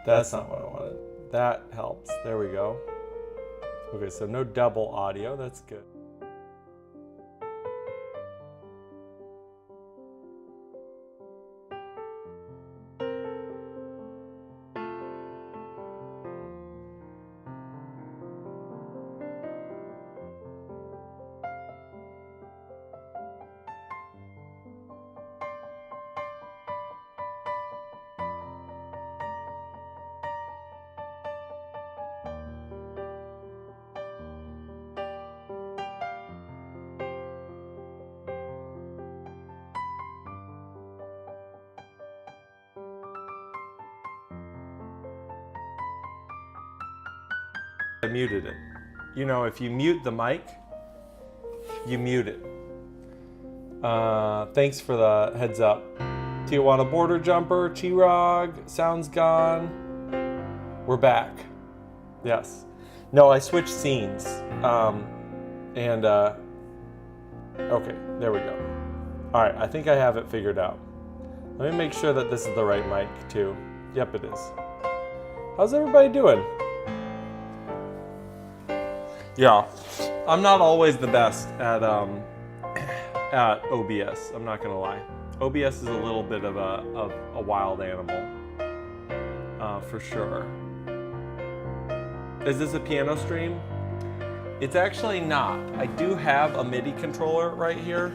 That's not what I wanted. That helps. There we go. Okay, so no double audio. That's good. I muted it. You know, if you mute the mic, you mute it. Thanks for the heads up. Tijuana Border Jumper, Chirag, Sounds Gone. We're back. Yes. No, I switched scenes. Okay, there we go. All right, I think I have it figured out. Let me make sure that this is the right mic too. Yep, it is. How's everybody doing? Yeah, I'm not always the best at OBS. I'm not gonna lie. OBS is a little bit of a wild animal, for sure. Is this a piano stream? It's actually not. I do have a MIDI controller right here,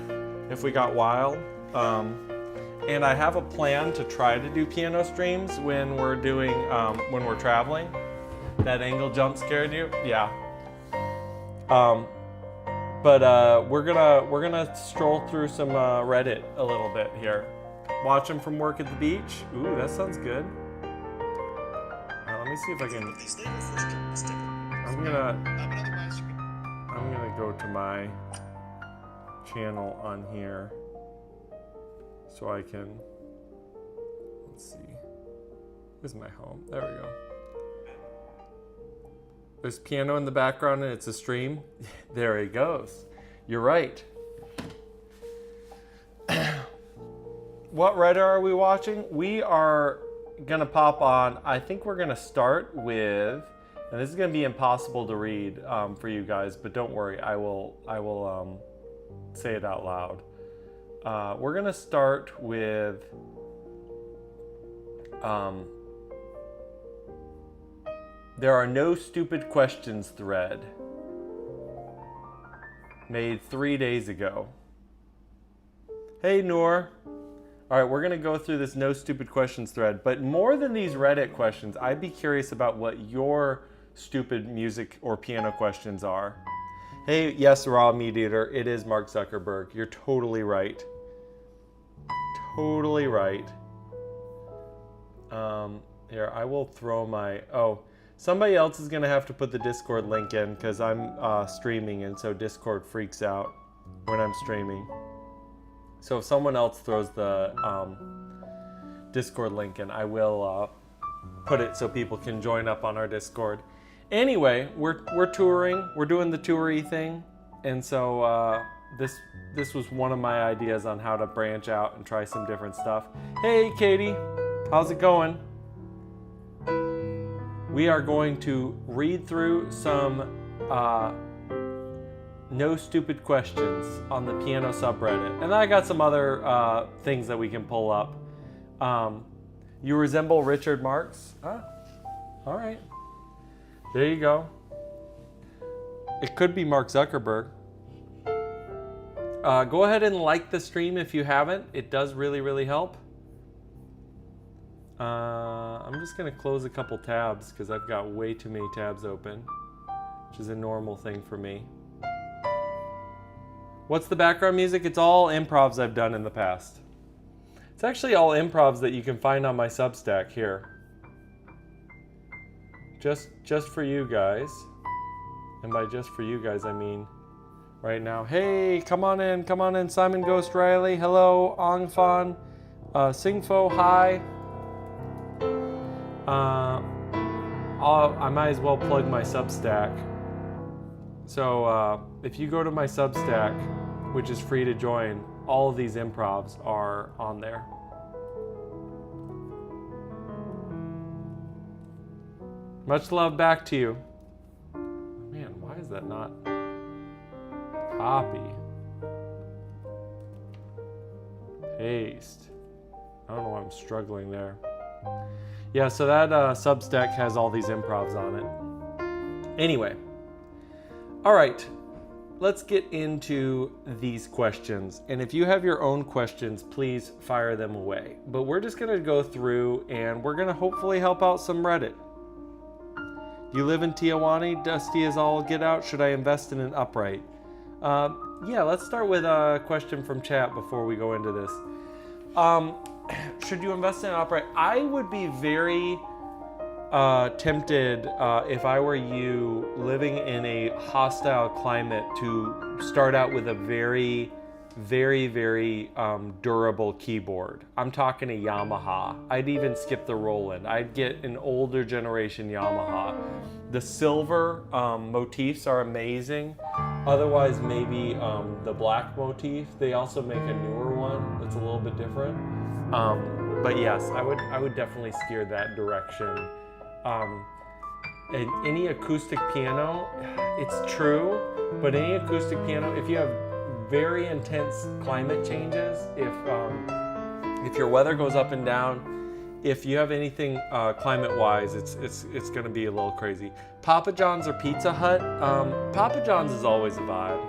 if we got wild. And I have a plan to try to do piano streams when we're doing, when we're traveling. That angle jump scared you? Yeah. We're gonna stroll through some Reddit a little bit here. Watch them from work at the beach. Ooh, that sounds good. Let me see if I can. I'm gonna go to my channel on here so I can. Let's see. This is my home. There we go. There's piano in the background and it's a stream. There he goes. You're right. What Reddit are we watching? We are gonna pop on, I think we're gonna start with, and this is gonna be impossible to read for you guys, but don't worry, I will say it out loud. We're gonna start with There are no stupid questions thread made 3 days ago. Hey Noor. All right, we're gonna go through this no stupid questions thread, but more than these Reddit questions, I'd be curious about what your stupid music or piano questions are. Hey, yes, Raw Meat Eater, it is Mark Zuckerberg. You're totally right. Totally right. Here, I will throw my, somebody else is gonna have to put the Discord link in because I'm streaming and so Discord freaks out when I'm streaming. So if someone else throws the Discord link in, I will put it so people can join up on our Discord. Anyway, we're touring, we're doing the toury thing, and so this was one of my ideas on how to branch out and try some different stuff. Hey Katie, how's it going? We are going to read through some no stupid questions on the piano subreddit. And I got some other things that we can pull up. You resemble Richard Marx? Ah, all right. There you go. It could be Mark Zuckerberg. Go ahead and like the stream if you haven't. It does really, really help. I'm just gonna close a couple tabs because I've got way too many tabs open, which is a normal thing for me. What's the background music? It's all improvs I've done in the past. It's actually all improvs that you can find on my Substack here. Just for you guys. And by just for you guys, I mean right now. Hey, come on in, Simon Ghost Riley. Hello, Ong Fan. Singfo, hi. I might as well plug my Substack. So if you go to my Substack, which is free to join, all of these improvs are on there. Much love back to you. Man, why is that not copy? Paste. I don't know why I'm struggling there. Yeah, so that Substack has all these improvs on it. Anyway. All right. Let's get into these questions. And if you have your own questions, please fire them away. But we're just going to go through and we're going to hopefully help out some Reddit. You live in Tijuana, dusty as all get out. Should I invest in an upright? Yeah, let's start with a question from chat before we go into this. Should you invest in an upright? I would be very tempted if I were you living in a hostile climate to start out with a very durable keyboard. I'm talking a Yamaha. I'd even skip the Roland. I'd get an older generation Yamaha. The silver motifs are amazing. Otherwise, maybe the black motif. They also make a newer one that's a little bit different. But yes, I would definitely steer that direction. And any acoustic piano, it's true, but any acoustic piano, if you have very intense climate changes, if your weather goes up and down, if you have anything climate-wise, it's going to be a little crazy. Papa John's or Pizza Hut, Papa John's is always a vibe.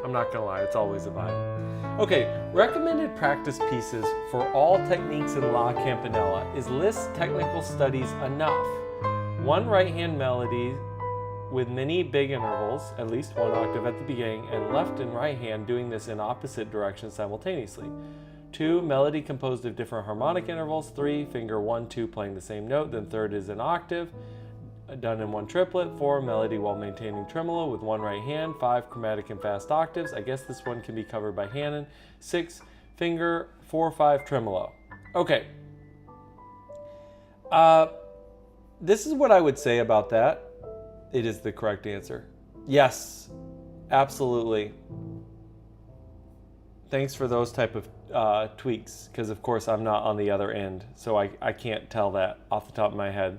I'm not gonna lie, it's always a vibe. Okay, recommended practice pieces for all techniques in La Campanella. Is Liszt's technical studies enough? One right-hand melody with many big intervals, at least one octave at the beginning, and left and right hand doing this in opposite directions simultaneously. 2, melody composed of different harmonic intervals. 3, finger 1, 2 playing the same note, then third is an octave, done in one triplet. 4, melody while maintaining tremolo with one right hand. 5, chromatic and fast octaves. I guess this one can be covered by Hannon. 6, finger 4, 5 tremolo. Okay. This is what I would say about that. It is the correct answer. Yes, absolutely. Thanks for those type of tweaks, because of course I'm not on the other end, so I can't tell that off the top of my head.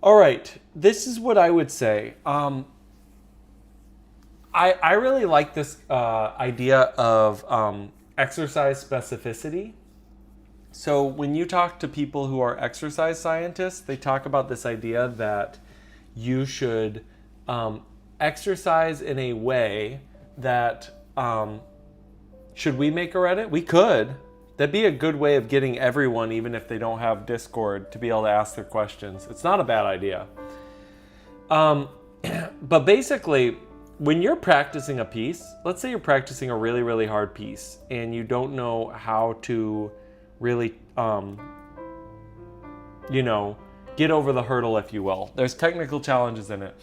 All right, this is what I would say. I really like this idea of exercise specificity. So when you talk to people who are exercise scientists, they talk about this idea that you should exercise in a way that, should we make a Reddit? We could. That'd be a good way of getting everyone, even if they don't have Discord, to be able to ask their questions. It's not a bad idea. But basically, when you're practicing a piece, let's say you're practicing a really, really hard piece and you don't know how to really, get over the hurdle, if you will. There's technical challenges in it.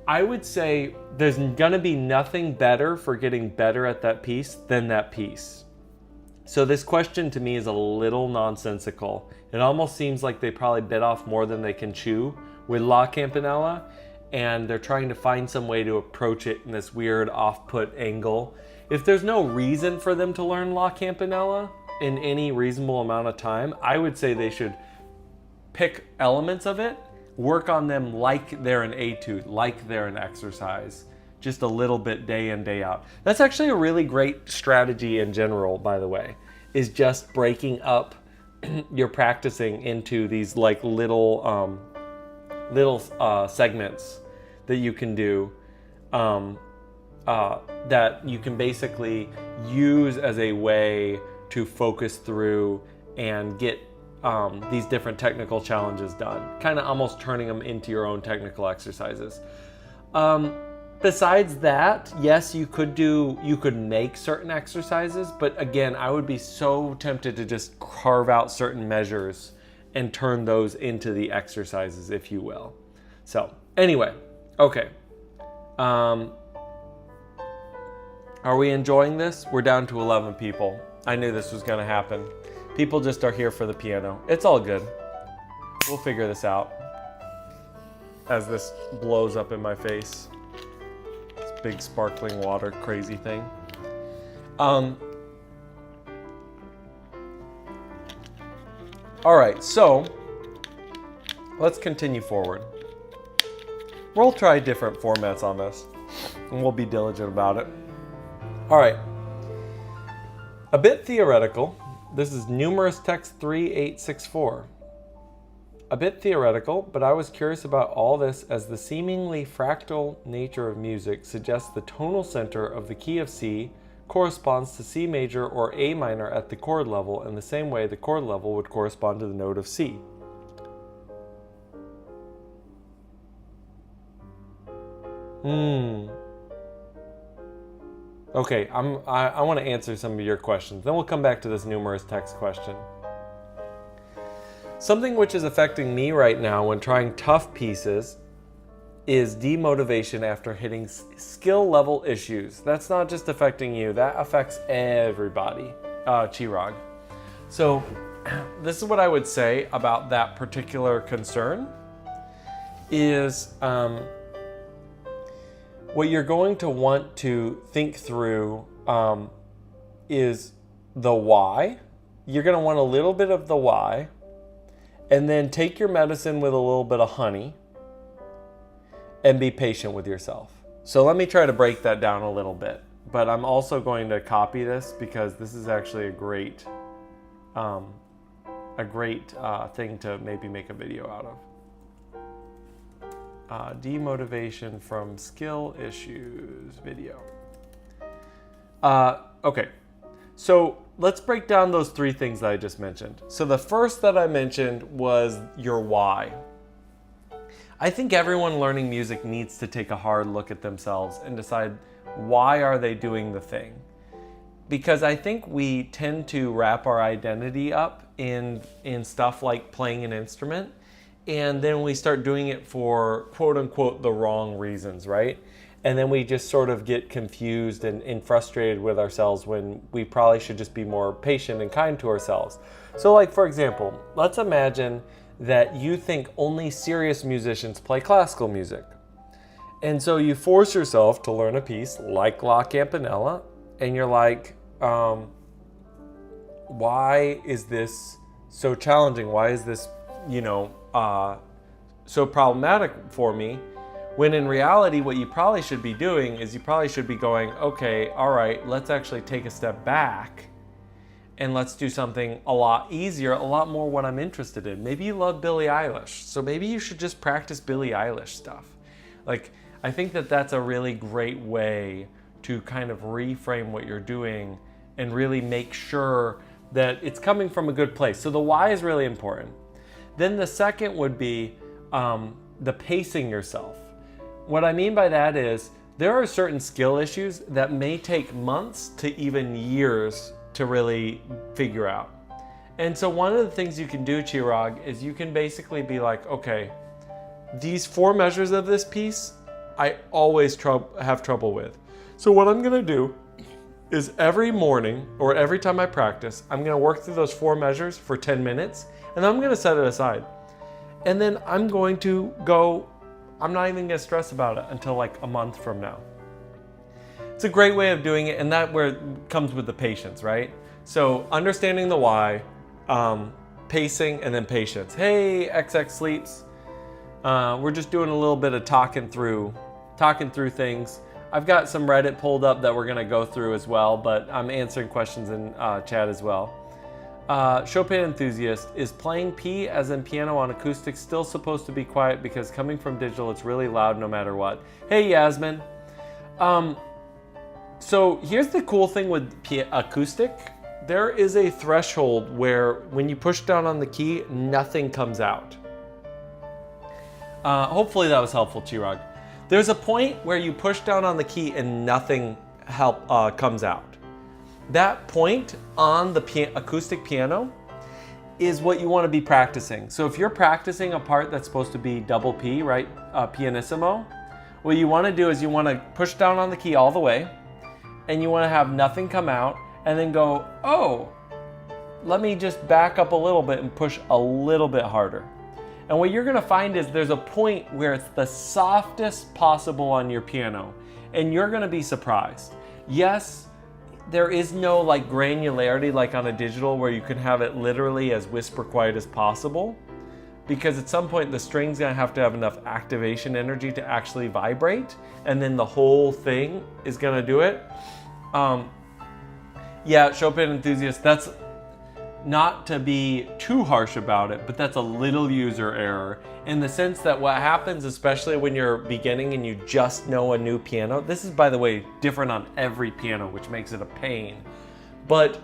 I would say there's gonna be nothing better for getting better at that piece than that piece. So this question to me is a little nonsensical. It almost seems like they probably bit off more than they can chew with La Campanella, and they're trying to find some way to approach it in this weird off-put angle. If there's no reason for them to learn La Campanella in any reasonable amount of time, I would say they should pick elements of it, work on them like they're an etude, like they're an exercise, just a little bit day in, day out. That's actually a really great strategy in general, by the way, is just breaking up your practicing into these like little segments that you can do, that you can basically use as a way to focus through and get these different technical challenges done, kind of almost turning them into your own technical exercises. Besides that, yes, you could make certain exercises, but again, I would be so tempted to just carve out certain measures and turn those into the exercises, if you will. So anyway, okay. Are we enjoying this? We're down to 11 people. I knew this was gonna happen. People just are here for the piano. It's all good. We'll figure this out as this blows up in my face. This big sparkling water crazy thing. All right, so let's continue forward. We'll try different formats on this, and we'll be diligent about it. All right. A bit theoretical. This is numerous text 3864. A bit theoretical, but I was curious about all this as the seemingly fractal nature of music suggests the tonal center of the key of C corresponds to C major or A minor at the chord level in the same way the chord level would correspond to the note of C. Okay, I want to answer some of your questions. Then we'll come back to this numerous text question. Something which is affecting me right now when trying tough pieces is demotivation after hitting skill level issues. That's not just affecting you, that affects everybody, Chirag. So this is what I would say about that particular concern is what you're going to want to think through is the why. You're going to want a little bit of the why, and then take your medicine with a little bit of honey and be patient with yourself. So let me try to break that down a little bit, but I'm also going to copy this because this is actually a great thing to maybe make a video out of. Demotivation from skill issues video. Okay, so let's break down those three things that I just mentioned. So the first that I mentioned was your why. I think everyone learning music needs to take a hard look at themselves and decide why are they doing the thing. Because I think we tend to wrap our identity up in stuff like playing an instrument, and then we start doing it for quote unquote the wrong reasons, right? And then we just sort of get confused and frustrated with ourselves when we probably should just be more patient and kind to ourselves. So like, for example, let's imagine that you think only serious musicians play classical music. And so you force yourself to learn a piece like La Campanella, and you're like, why is this so challenging? Why is this, so problematic for me? When in reality, what you probably should be doing is you probably should be going, okay, all right, let's actually take a step back and let's do something a lot easier, a lot more what I'm interested in. Maybe you love Billie Eilish, so maybe you should just practice Billie Eilish stuff. Like, I think that that's a really great way to kind of reframe what you're doing and really make sure that it's coming from a good place. So the why is really important. Then the second would be the pacing yourself. What I mean by that is there are certain skill issues that may take months to even years to really figure out. And so one of the things you can do, Chirag, is you can basically be like, okay, these 4 measures of this piece, I always have trouble with. So what I'm gonna do is every morning or every time I practice, I'm gonna work through those 4 measures for 10 minutes, and I'm gonna set it aside. And then I'm going to go, I'm not even gonna stress about it until like a month from now. It's a great way of doing it, and that where it comes with the patience, right? So understanding the why, pacing, and then patience. Hey, XX Sleeps. We're just doing a little bit of talking through things. I've got some Reddit pulled up that we're gonna go through as well, but I'm answering questions in chat as well. Chopin enthusiast, is playing P as in piano on acoustic still supposed to be quiet because coming from digital it's really loud no matter what? Hey Yasmin. So here's the cool thing with acoustic. There is a threshold where when you push down on the key, nothing comes out. Hopefully that was helpful, Chirag. There's a point where you push down on the key and nothing comes out. That point on the acoustic piano is what you want to be practicing. So if you're practicing a part that's supposed to be double P, right, pianissimo, what you want to do is you want to push down on the key all the way, and you want to have nothing come out, and then go, oh, let me just back up a little bit and push a little bit harder. And what you're gonna find is there's a point where it's the softest possible on your piano, and you're gonna be surprised. Yes, there is no like granularity like on a digital where you can have it literally as whisper quiet as possible, because at some point the string's gonna have to have enough activation energy to actually vibrate, and then the whole thing is gonna do it. Yeah, Chopin enthusiast, that's not to be too harsh about it, but that's a little user error in the sense that what happens, especially when you're beginning and you just know a new piano, this is, by the way, different on every piano, which makes it a pain, but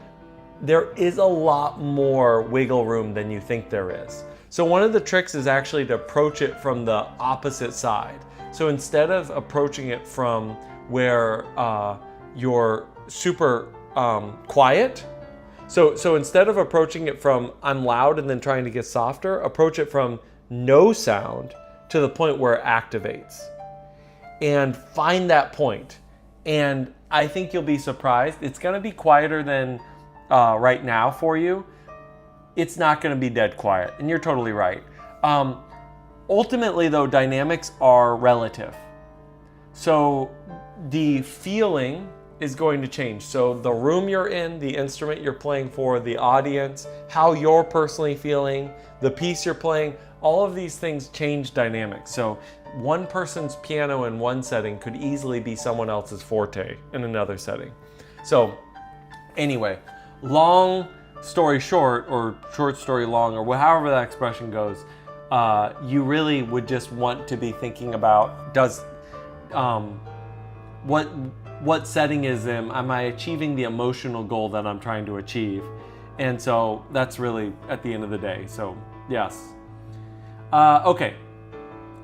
there is a lot more wiggle room than you think there is. So one of the tricks is actually to approach it from the opposite side. So instead of approaching it from where you're super quiet, so instead of approaching it from I'm loud and then trying to get softer, approach it from no sound to the point where it activates. And find that point. And I think you'll be surprised. It's gonna be quieter than right now for you. It's not gonna be dead quiet, and you're totally right. Ultimately though, dynamics are relative. So the feeling is going to change. So the room you're in, the instrument you're playing for, the audience, how you're personally feeling, the piece you're playing, all of these things change dynamics. So one person's piano in one setting could easily be someone else's forte in another setting. So anyway, long story short, or short story long, or however that expression goes, you really would just want to be thinking about, what setting am I achieving the emotional goal that I'm trying to achieve? And so that's really at the end of the day. So yes. Okay.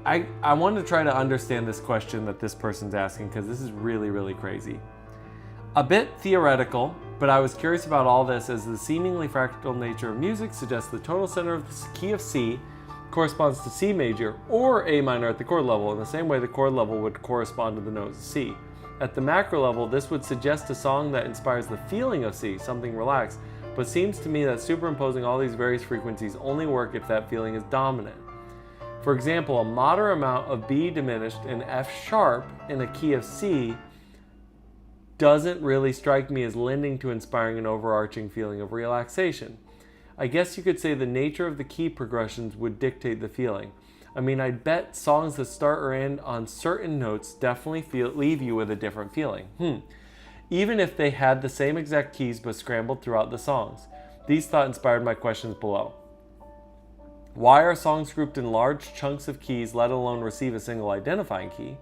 I want to try to understand this question that this person's asking, because this is really, really crazy. A bit theoretical, but I was curious about all this as the seemingly fractal nature of music suggests the total center of the key of C corresponds to C major or A minor at the chord level, in the same way the chord level would correspond to the notes of C. At the macro level, this would suggest a song that inspires the feeling of C, something relaxed, but seems to me that superimposing all these various frequencies only work if that feeling is dominant. For example, a moderate amount of B diminished in F sharp in a key of C doesn't really strike me as lending to inspiring an overarching feeling of relaxation. I guess you could say the nature of the key progressions would dictate the feeling. I mean, I'd bet songs that start or end on certain notes definitely leave you with a different feeling. Even if they had the same exact keys but scrambled throughout the songs. These thoughts inspired my questions below. Why are songs grouped in large chunks of keys, let alone receive a single identifying key?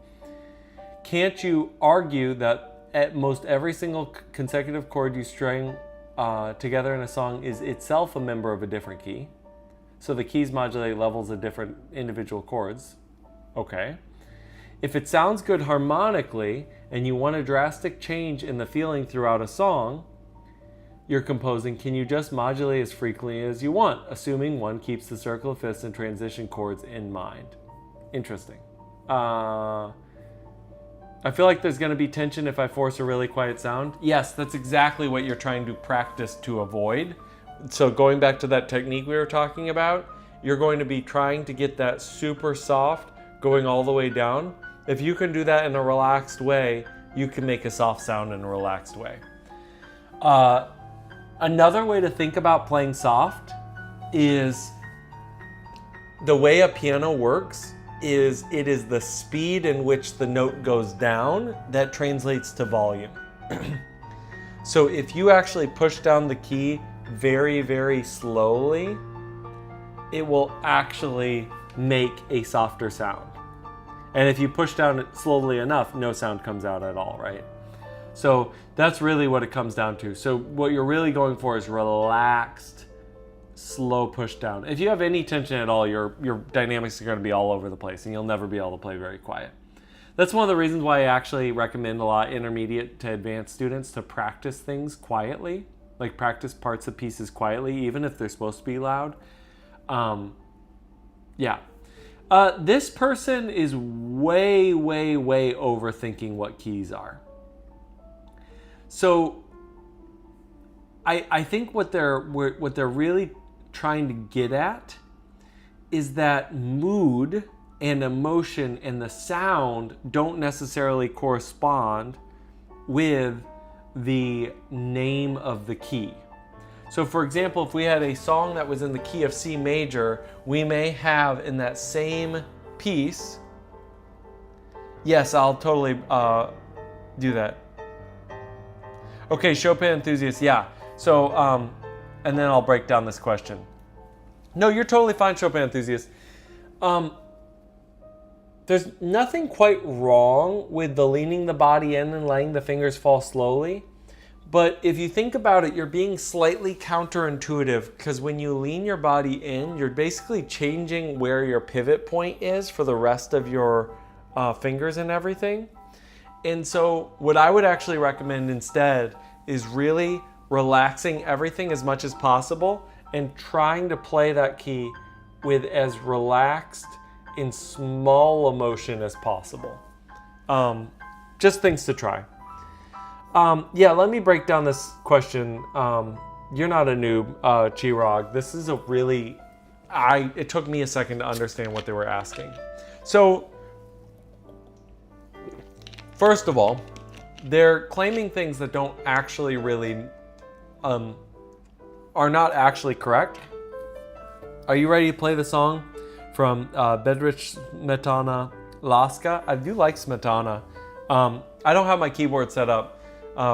Can't you argue that at most every single consecutive chord you string together in a song is itself a member of a different key? So the keys modulate levels of different individual chords. Okay. If it sounds good harmonically and you want a drastic change in the feeling throughout a song you're composing, can you just modulate as frequently as you want, assuming one keeps the circle of fifths and transition chords in mind? Interesting. I feel like there's going to be tension if I force a really quiet sound. Yes, that's exactly what you're trying to practice to avoid. So going back to that technique we were talking about, you're going to be trying to get that super soft going all the way down. If you can do that in a relaxed way, you can make a soft sound in a relaxed way. Another way to think about playing soft is the way a piano works is it is the speed in which the note goes down that translates to volume. So if you actually push down the key very, very slowly, it will actually make a softer sound. And if you push down it slowly enough, no sound comes out at all, right? So that's really what it comes down to. So what you're really going for is relaxed, slow push down. If you have any tension at all, your dynamics are going to be all over the place and you'll never be able to play very quiet. That's one of the reasons why I actually recommend a lot intermediate to advanced students to practice things quietly, like practice parts of pieces quietly, even if they're supposed to be loud. This person is way, way, way overthinking what keys are. So I think what they're really trying to get at is that mood and emotion and the sound don't necessarily correspond with the name of the key. So for example, if we had a song that was in the key of C major, we may have in that same piece, yes, I'll totally do that. Okay, Chopin enthusiast, yeah. So, and then I'll break down this question. No, you're totally fine, Chopin enthusiast. There's nothing quite wrong with the leaning the body in and letting the fingers fall slowly. But if you think about it, you're being slightly counterintuitive, because when you lean your body in, you're basically changing where your pivot point is for the rest of your fingers and everything. And so what I would actually recommend instead is really relaxing everything as much as possible and trying to play that key with as relaxed and small emotion as possible. Just things to try. Yeah, let me break down this question. You're not a noob, Chirag. This is a really, it took me a second to understand what they were asking. So, first of all, they're claiming things that don't actually really, are not actually correct. Are you ready to play the song from Bedrich Smetana Laska? I do like Smetana. I don't have my keyboard set up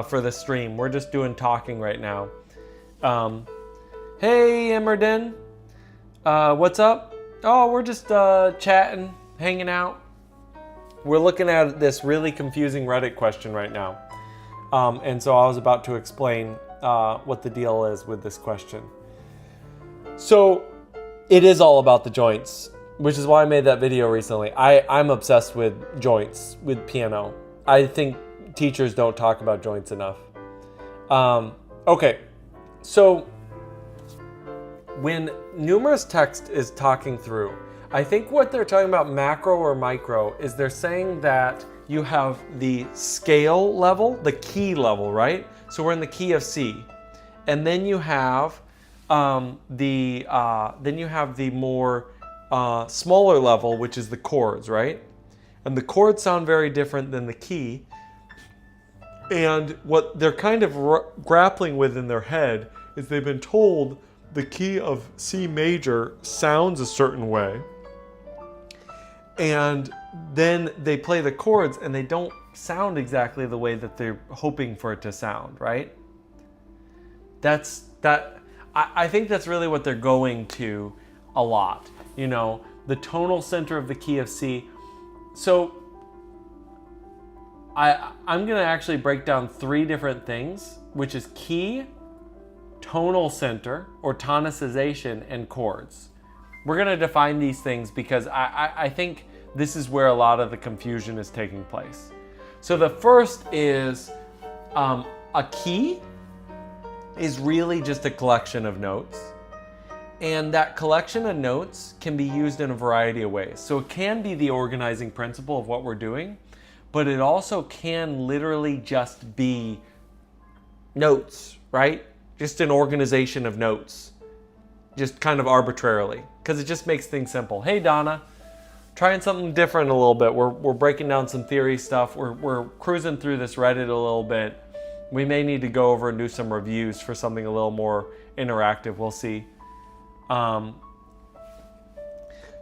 for the stream. We're just doing talking right now. Hey, Emerden. What's up? Oh, we're just chatting, hanging out. We're looking at this really confusing Reddit question right now. And so I was about to explain what the deal is with this question. So it is all about the joints, which is why I made that video recently. I'm obsessed with joints, with piano. I think teachers don't talk about joints enough. Okay, so when numerous text is talking through, I think what they're talking about, macro or micro, is they're saying that you have the scale level, the key level, right? So we're in the key of C, and then you have the more smaller level, which is the chords, right? And the chords sound very different than the key. And what they're kind of grappling with in their head is they've been told the key of C major sounds a certain way. And then they play the chords and they don't sound exactly the way that they're hoping for it to sound, right? I think that's really what they're going to a lot. You know, the tonal center of the key of C. So I'm going to actually break down 3 different things, which is key, tonal center, or tonicization, and chords. We're going to define these things because I think this is where a lot of the confusion is taking place. So the first is a key is really just a collection of notes. And that collection of notes can be used in a variety of ways. So it can be the organizing principle of what we're doing, but it also can literally just be notes, right? Just an organization of notes, just kind of arbitrarily, because it just makes things simple. Hey, Donna, trying something different a little bit. We're breaking down some theory stuff. We're cruising through this Reddit a little bit. We may need to go over and do some reviews for something a little more interactive. We'll see.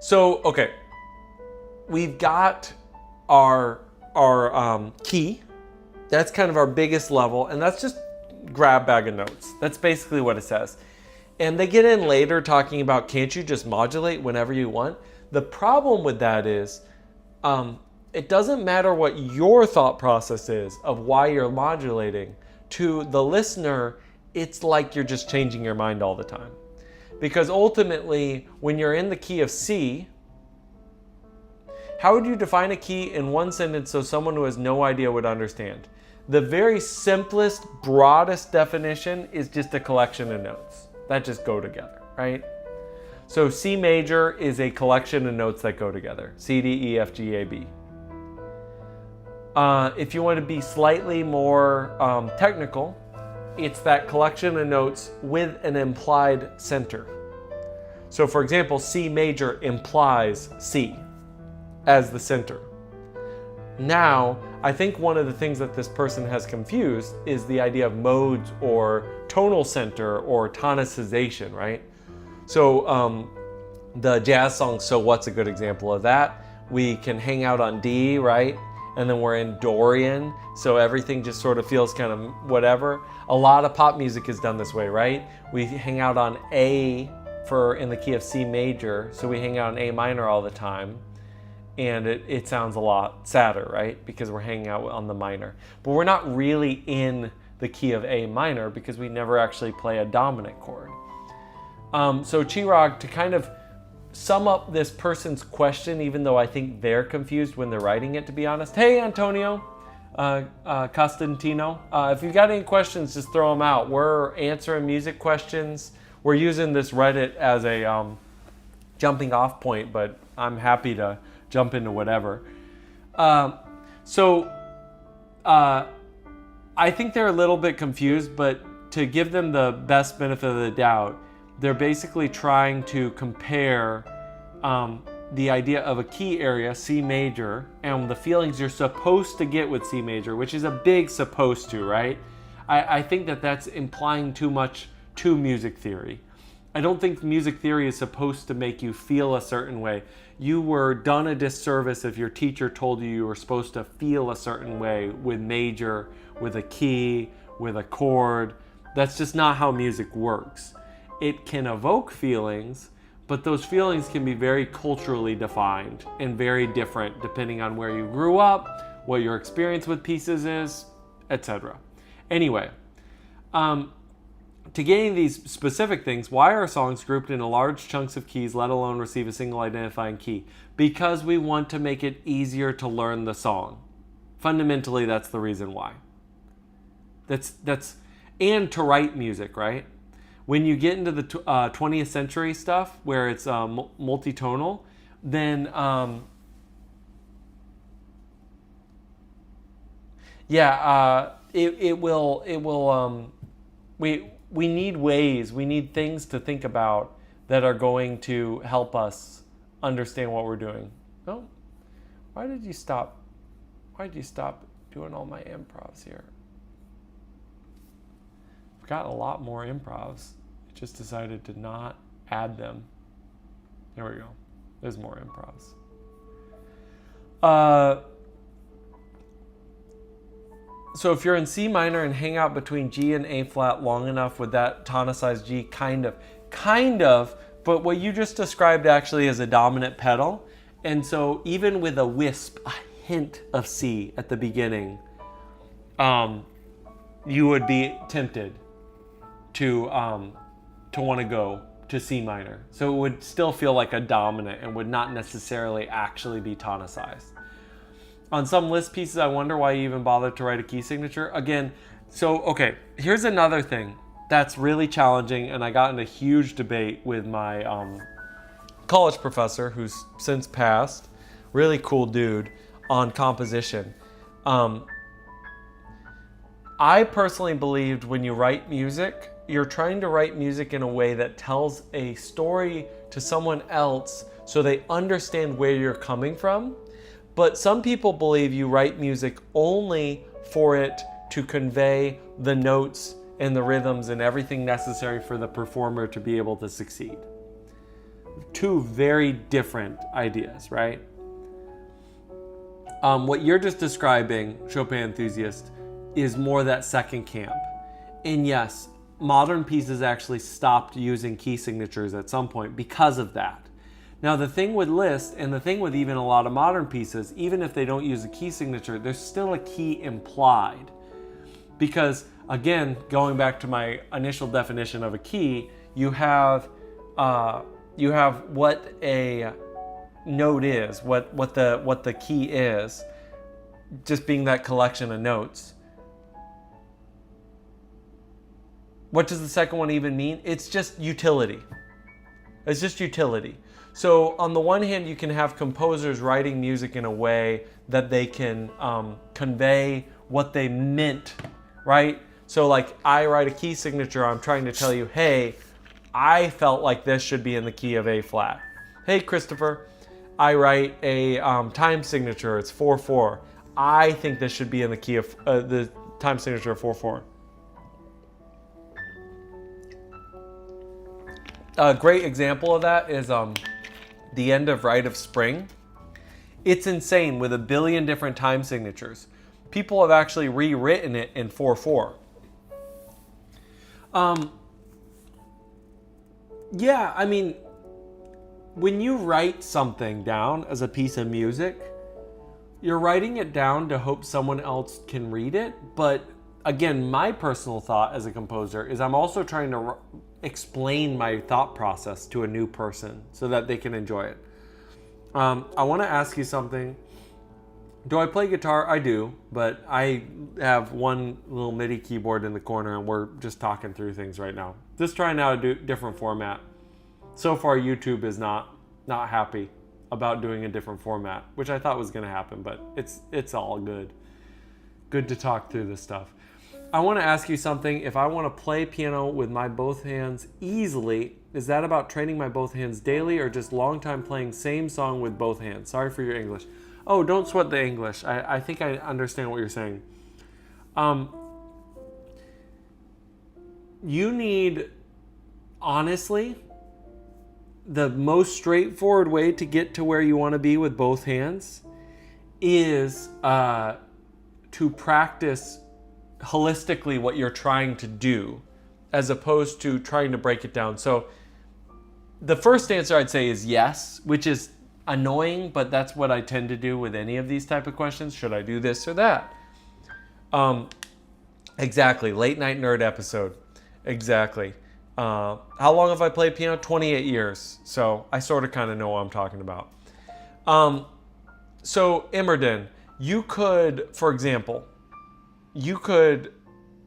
So, okay, we've got our key. That's kind of our biggest level, and that's just grab bag of notes. That's basically what it says. And they get in later talking about, can't you just modulate whenever you want? The problem with that is, it doesn't matter what your thought process is of why you're modulating. To the listener, it's like you're just changing your mind all the time. Because ultimately, when you're in the key of C, how would you define a key in one sentence so someone who has no idea would understand? The very simplest, broadest definition is just a collection of notes that just go together, right? So C major is a collection of notes that go together. C, D, E, F, G, A, B. If you want to be slightly more technical, it's that collection of notes with an implied center. So for example, C major implies C as the center. Now, I think one of the things that this person has confused is the idea of modes or tonal center or tonicization, right? So the jazz song So What's a good example of that. We can hang out on D, right? And then we're in Dorian, so everything just sort of feels kind of whatever. A lot of pop music is done this way, right? We hang out on A in the key of C major, so we hang out on A minor all the time, and it sounds a lot sadder, right? Because we're hanging out on the minor. But we're not really in the key of A minor because we never actually play a dominant chord. So Chirag, to kind of sum up this person's question, even though I think they're confused when they're writing it, to be honest. Hey, Antonio, Costantino. If you've got any questions, just throw them out. We're answering music questions. We're using this Reddit as a jumping off point, but I'm happy to jump into whatever. So I think they're a little bit confused, but to give them the best benefit of the doubt, they're basically trying to compare the idea of a key area, C major, and the feelings you're supposed to get with C major, which is a big supposed to, right? I think that that's implying too much to music theory. I don't think music theory is supposed to make you feel a certain way. You were done a disservice if your teacher told you were supposed to feel a certain way with major, with a key, with a chord. That's just not how music works. It can evoke feelings, but those feelings can be very culturally defined and very different depending on where you grew up, what your experience with pieces is, etc. Anyway, to gain these specific things, why are songs grouped into large chunks of keys, let alone receive a single identifying key? Because we want to make it easier to learn the song. Fundamentally, that's the reason why. And to write music, right? When you get into the 20th century stuff where it's multitonal, then we need ways, we need things to think about that are going to help us understand what we're doing. Oh, why did you stop doing all my improvs here? I've got a lot more improvs. I just decided to not add them. There we go. There's more improvs. So if you're in C minor and hang out between G and A flat long enough with that tonicized G, kind of, but what you just described actually is a dominant pedal. And so even with a wisp, a hint of C at the beginning, you would be tempted to want to go to C minor. So it would still feel like a dominant and would not necessarily actually be tonicized. On some Liszt pieces, I wonder why you even bothered to write a key signature. Again, okay, here's another thing that's really challenging, and I got in a huge debate with my college professor, who's since passed, really cool dude, on composition. I personally believed when you write music, you're trying to write music in a way that tells a story to someone else so they understand where you're coming from. But some people believe you write music only for it to convey the notes and the rhythms and everything necessary for the performer to be able to succeed. Two very different ideas, right? What you're just describing, Chopin enthusiast, is more that second camp. And yes, modern pieces actually stopped using key signatures at some point because of that. Now the thing with Liszt, and the thing with even a lot of modern pieces, even if they don't use a key signature, there's still a key implied. Because again, going back to my initial definition of a key, you have what a note is, what the key is, just being that collection of notes. What does the second one even mean? It's just utility. It's just utility. So on the one hand, you can have composers writing music in a way that they can convey what they meant, right? So like I write a key signature, I'm trying to tell you, hey, I felt like this should be in the key of A flat. Hey, Christopher, I write a time signature, it's 4/4. I think this should be in the key of the time signature of 4/4. A great example of that is the end of Rite of Spring. It's insane with a billion different time signatures. People have actually rewritten it in 4/4. Yeah, I mean, when you write something down as a piece of music, you're writing it down to hope someone else can read it. But again, my personal thought as a composer is I'm also trying to explain my thought process to a new person so that they can enjoy it. I want to ask you something. Do I play guitar? I do, but I have one little MIDI keyboard in the corner and we're just talking through things right now. Just trying out a different format. So far, YouTube is not happy about doing a different format, which I thought was going to happen, but it's all good. Good to talk through this stuff. I want to ask you something. If I want to play piano with my both hands easily, is that about training my both hands daily or just long time playing same song with both hands? Sorry for your English. Oh, don't sweat the English. I think I understand what you're saying. You need, honestly, the most straightforward way to get to where you want to be with both hands is to practice holistically what you're trying to do as opposed to trying to break it down. So the first answer I'd say is yes, which is annoying, but that's what I tend to do with any of these type of questions. Should I do this or that? Exactly. Late night nerd episode. Exactly. How long have I played piano? 28 years. So I sort of kind of know what I'm talking about. So Immerden, you could, for example, you could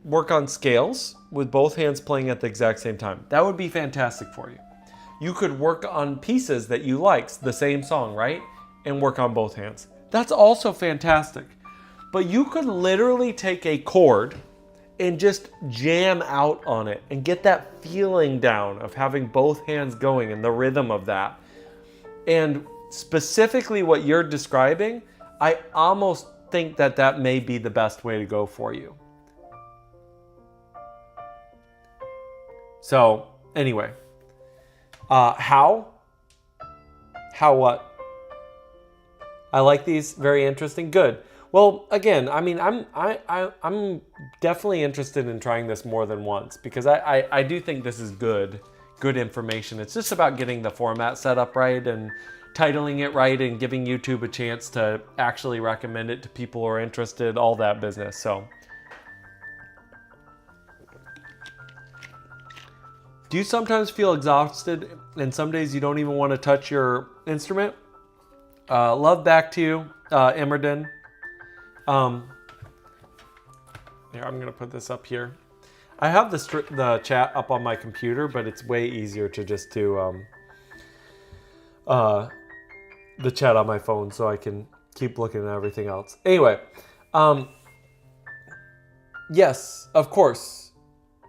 work on scales with both hands playing at the exact same time. That would be fantastic for you. You could work on pieces that you like, the same song, right? And work on both hands. That's also fantastic. But you could literally take a chord and just jam out on it and get that feeling down of having both hands going and the rhythm of that. And specifically what you're describing, I almost think that that may be the best way to go for you. So anyway, how what? I like these, very interesting. Good. Well, again, I mean, I'm definitely interested in trying this more than once because I do think this is good information. It's just about getting the format set up right and titling it right and giving YouTube a chance to actually recommend it to people who are interested, all that business. So, do you sometimes feel exhausted and some days you don't even want to touch your instrument? Love back to you, Immerden. Here, I'm gonna put this up here. I have the chat up on my computer, but it's way easier to just do the chat on my phone so I can keep looking at everything else. Anyway, yes, of course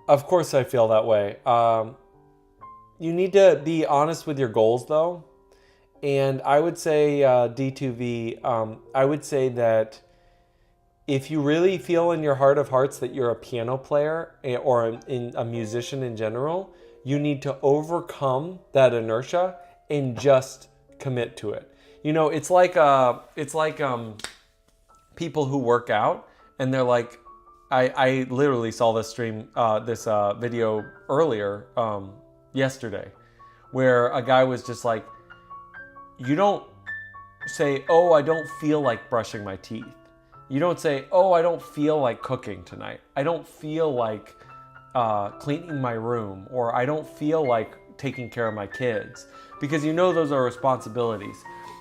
I feel that way. You need to be honest with your goals though. And I would say, D2V, I would say that if you really feel in your heart of hearts that you're a piano player or a musician in general, you need to overcome that inertia and just commit to it. You know, it's like people who work out and they're like, I literally saw this video earlier yesterday where a guy was just like, you don't say, oh, I don't feel like brushing my teeth. You don't say, oh, I don't feel like cooking tonight. I don't feel like cleaning my room, or I don't feel like taking care of my kids, because you know those are responsibilities.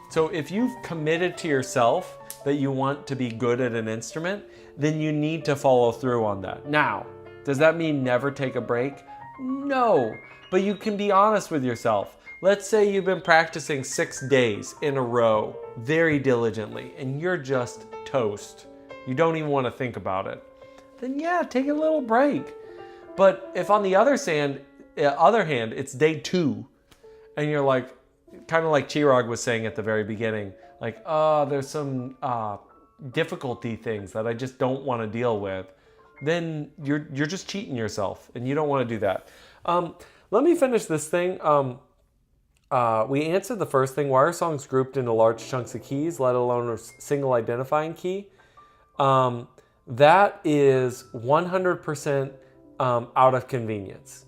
So if you've committed to yourself that you want to be good at an instrument, then you need to follow through on that. Now, does that mean never take a break? No, but you can be honest with yourself. Let's say you've been practicing 6 days in a row very diligently and you're just toast. You don't even want to think about it. Then yeah, take a little break. But if on the other hand, it's day 2 and you're like, kind of like Chirag was saying at the very beginning, like, there's some difficulty things that I just don't want to deal with, then you're just cheating yourself, and you don't want to do that. Let me finish this thing. We answered the first thing. Why are songs grouped into large chunks of keys, let alone a single identifying key? That is 100% out of convenience.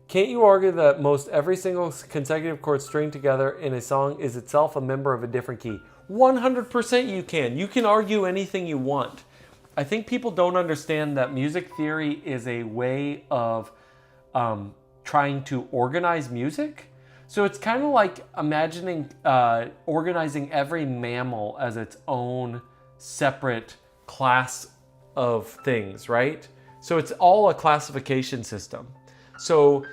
Can't you argue that most every single consecutive chord string together in a song is itself a member of a different key? 100% you can. You can argue anything you want. I think people don't understand that music theory is a way of trying to organize music. So it's kind of like imagining organizing every mammal as its own separate class of things, right? So it's all a classification system. So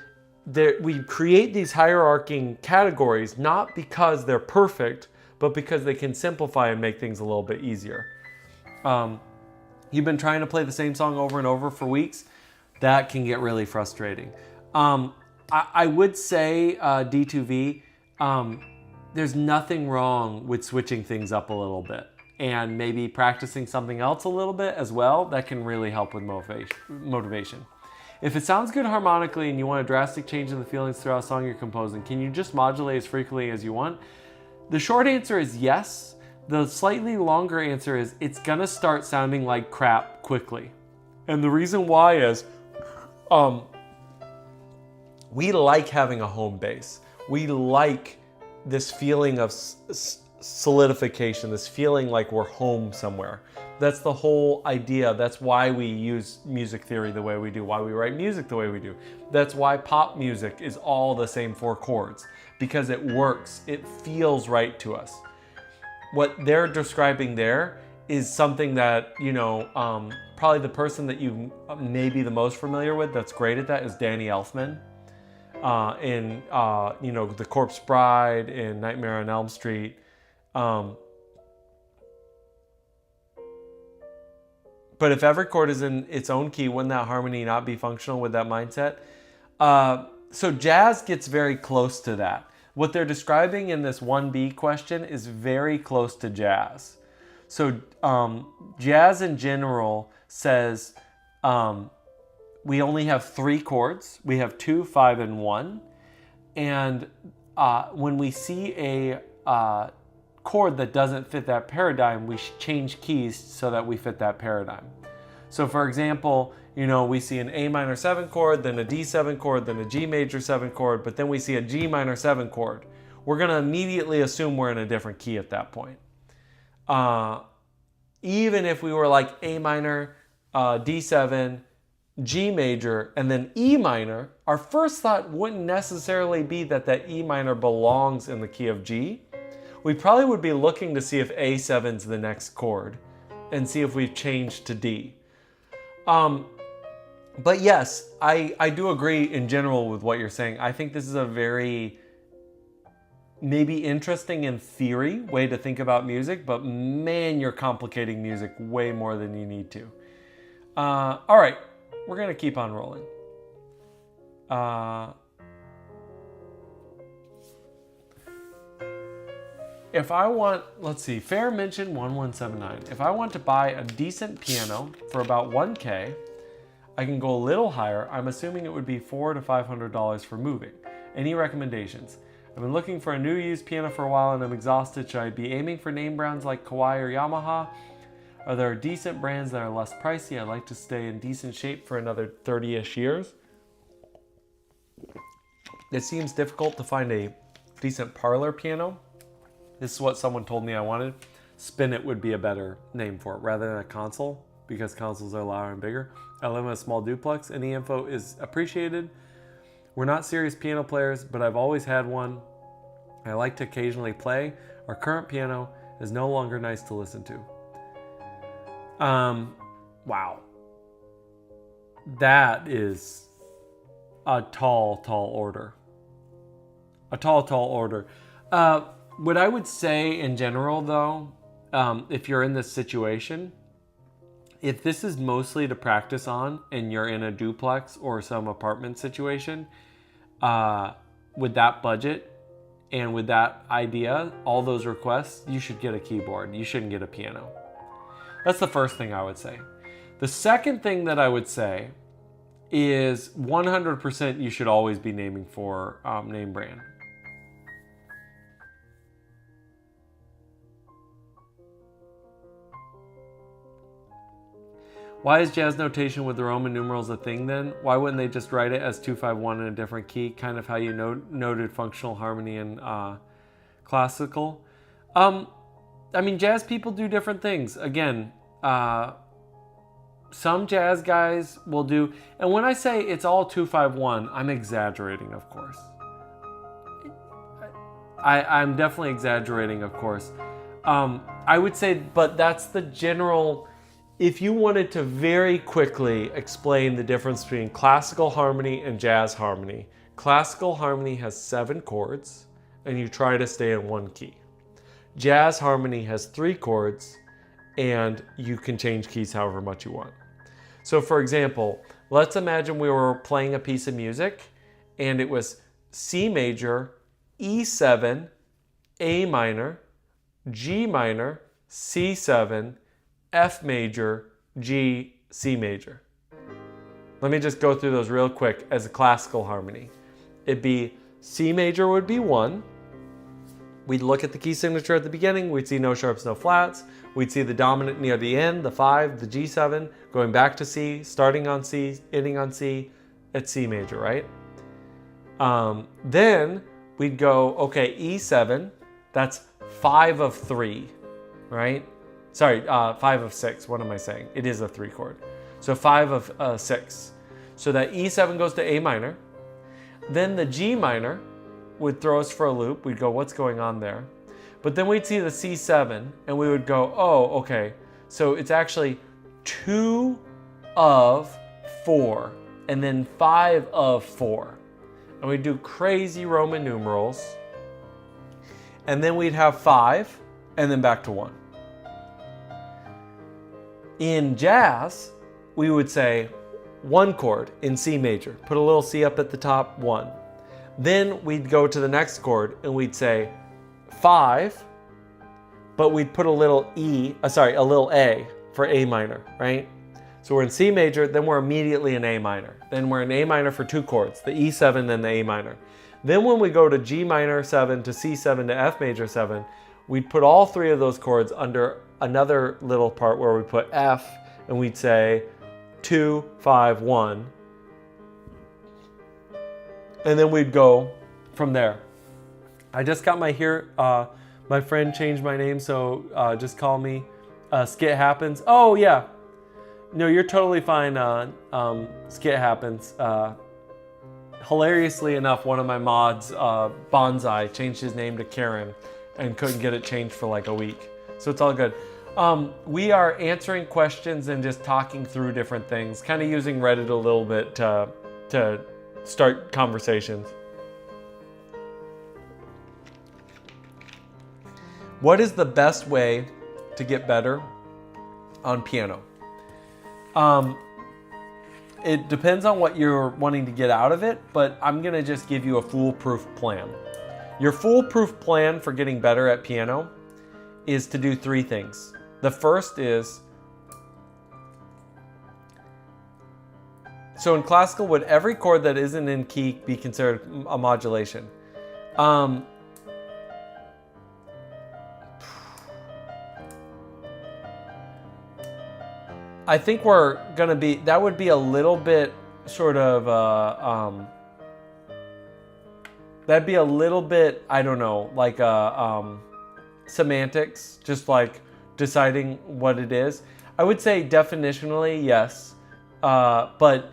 we create these hierarching categories not because they're perfect, but because they can simplify and make things a little bit easier. You've been trying to play the same song over and over for weeks. That can get really frustrating. I would say D2V, there's nothing wrong with switching things up a little bit and maybe practicing something else a little bit as well. That can really help with motivation. If it sounds good harmonically and you want a drastic change in the feelings throughout a song you're composing, can you just modulate as frequently as you want? The short answer is yes. The slightly longer answer is it's gonna start sounding like crap quickly. And the reason why is we like having a home base. We like this feeling of solidification, this feeling like we're home somewhere. That's the whole idea. That's why we use music theory the way we do, why we write music the way we do. That's why pop music is all the same 4 chords, because it works. It feels right to us. What they're describing there is something that, probably the person that you may be the most familiar with that's great at that is Danny Elfman. In The Corpse Bride, in Nightmare on Elm Street. But if every chord is in its own key, wouldn't that harmony not be functional with that mindset? So jazz gets very close to that. What they're describing in this 1B question is very close to jazz. So jazz in general says we only have 3 chords. We have 2, 5, and 1. And when we see a chord that doesn't fit that paradigm, we change keys so that we fit that paradigm. So for example, we see an A minor 7 chord, then a D7 chord, then a G major 7 chord, but then we see a G minor 7 chord. We're gonna immediately assume we're in a different key at that point. Even if we were like A minor, D7, G major, and then E minor, our first thought wouldn't necessarily be that that E minor belongs in the key of G. We probably would be looking to see if A7's the next chord and see if we've changed to D. But yes, I do agree in general with what you're saying. I think this is a very maybe interesting in theory way to think about music, but man, you're complicating music way more than you need to. All right, we're gonna keep on rolling. If I want, let's see, Fair mentioned 1179. If I want to buy a decent piano for about $1K, I can go a little higher. I'm assuming it would be $400 to $500 for moving. Any recommendations? I've been looking for a new used piano for a while and I'm exhausted. Should I be aiming for name brands like Kawai or Yamaha? Are there decent brands that are less pricey? I'd like to stay in decent shape for another 30-ish years. It seems difficult to find a decent parlor piano. This is what someone told me I wanted. Spinet would be a better name for it rather than a console, because consoles are louder and bigger. I live in a small duplex. Any info is appreciated. We're not serious piano players, but I've always had one. I like to occasionally play. Our current piano is no longer nice to listen to. Wow. That is a tall order. A tall order. What I would say in general, though, if you're in this situation, if this is mostly to practice on and you're in a duplex or some apartment situation, with that budget and with that idea, all those requests, you should get a keyboard. You shouldn't get a piano. That's the first thing I would say. The second thing that I would say is 100% you should always be naming for name brand. Why is jazz notation with the Roman numerals a thing then? Why wouldn't they just write it as 2-5-1 in a different key? Kind of how you noted functional harmony in classical. I mean, jazz people do different things. Again, some jazz guys will do, and when I say it's all 2-5-1, I'm exaggerating, of course. I'm definitely exaggerating, of course. I would say, but that's the general. If you wanted to very quickly explain the difference between classical harmony and jazz harmony, classical harmony has 7 chords, and you try to stay in one key. Jazz harmony has 3 chords, and you can change keys however much you want. So for example, let's imagine we were playing a piece of music, and it was C major, E7, A minor, G minor, C7, F major, G, C major. Let me just go through those real quick as a classical harmony. It'd be C major would be 1. We'd look at the key signature at the beginning. We'd see no sharps, no flats. We'd see the dominant near the end, the 5, the G7, going back to C, starting on C, ending on C, at C major, right? Then we'd go, okay, E7, that's 5 of 3, right? Sorry, 5 of 6. What am I saying? It is a 3 chord. So 5 of 6. So that E7 goes to A minor. Then the G minor would throw us for a loop. We'd go, what's going on there? But then we'd see the C7 and we would go, oh, okay. So it's actually 2 of 4 and then 5 of 4. And we'd do crazy Roman numerals. And then we'd have 5 and then back to 1. In jazz, we would say 1 chord in C major. Put a little C up at the top, 1. Then we'd go to the next chord and we'd say 5, but we'd put a little a little A for A minor, right? So we're in C major, then we're immediately in A minor. Then we're in A minor for 2 chords, the E7 and the A minor. Then when we go to G minor 7 to C7 to F major 7, we'd put all 3 of those chords under another little part where we put F and we'd say 2, 5, 1. And then we'd go from there. I just got my friend changed my name, so just call me Skit Happens. Oh yeah, no, you're totally fine. Skit Happens. Hilariously enough, one of my mods, Bonsai, changed his name to Karen and couldn't get it changed for like a week. So it's all good. We are answering questions and just talking through different things, kind of using Reddit a little bit to start conversations. What is the best way to get better on piano? It depends on what you're wanting to get out of it, but I'm gonna just give you a foolproof plan. Your foolproof plan for getting better at piano is to do 3 things. The first is, so in classical, would every chord that isn't in key be considered a modulation? I think we're gonna be, that would be a little bit sort of, that'd be a little bit, I don't know, like semantics, just like deciding what it is. I would say definitionally, yes, but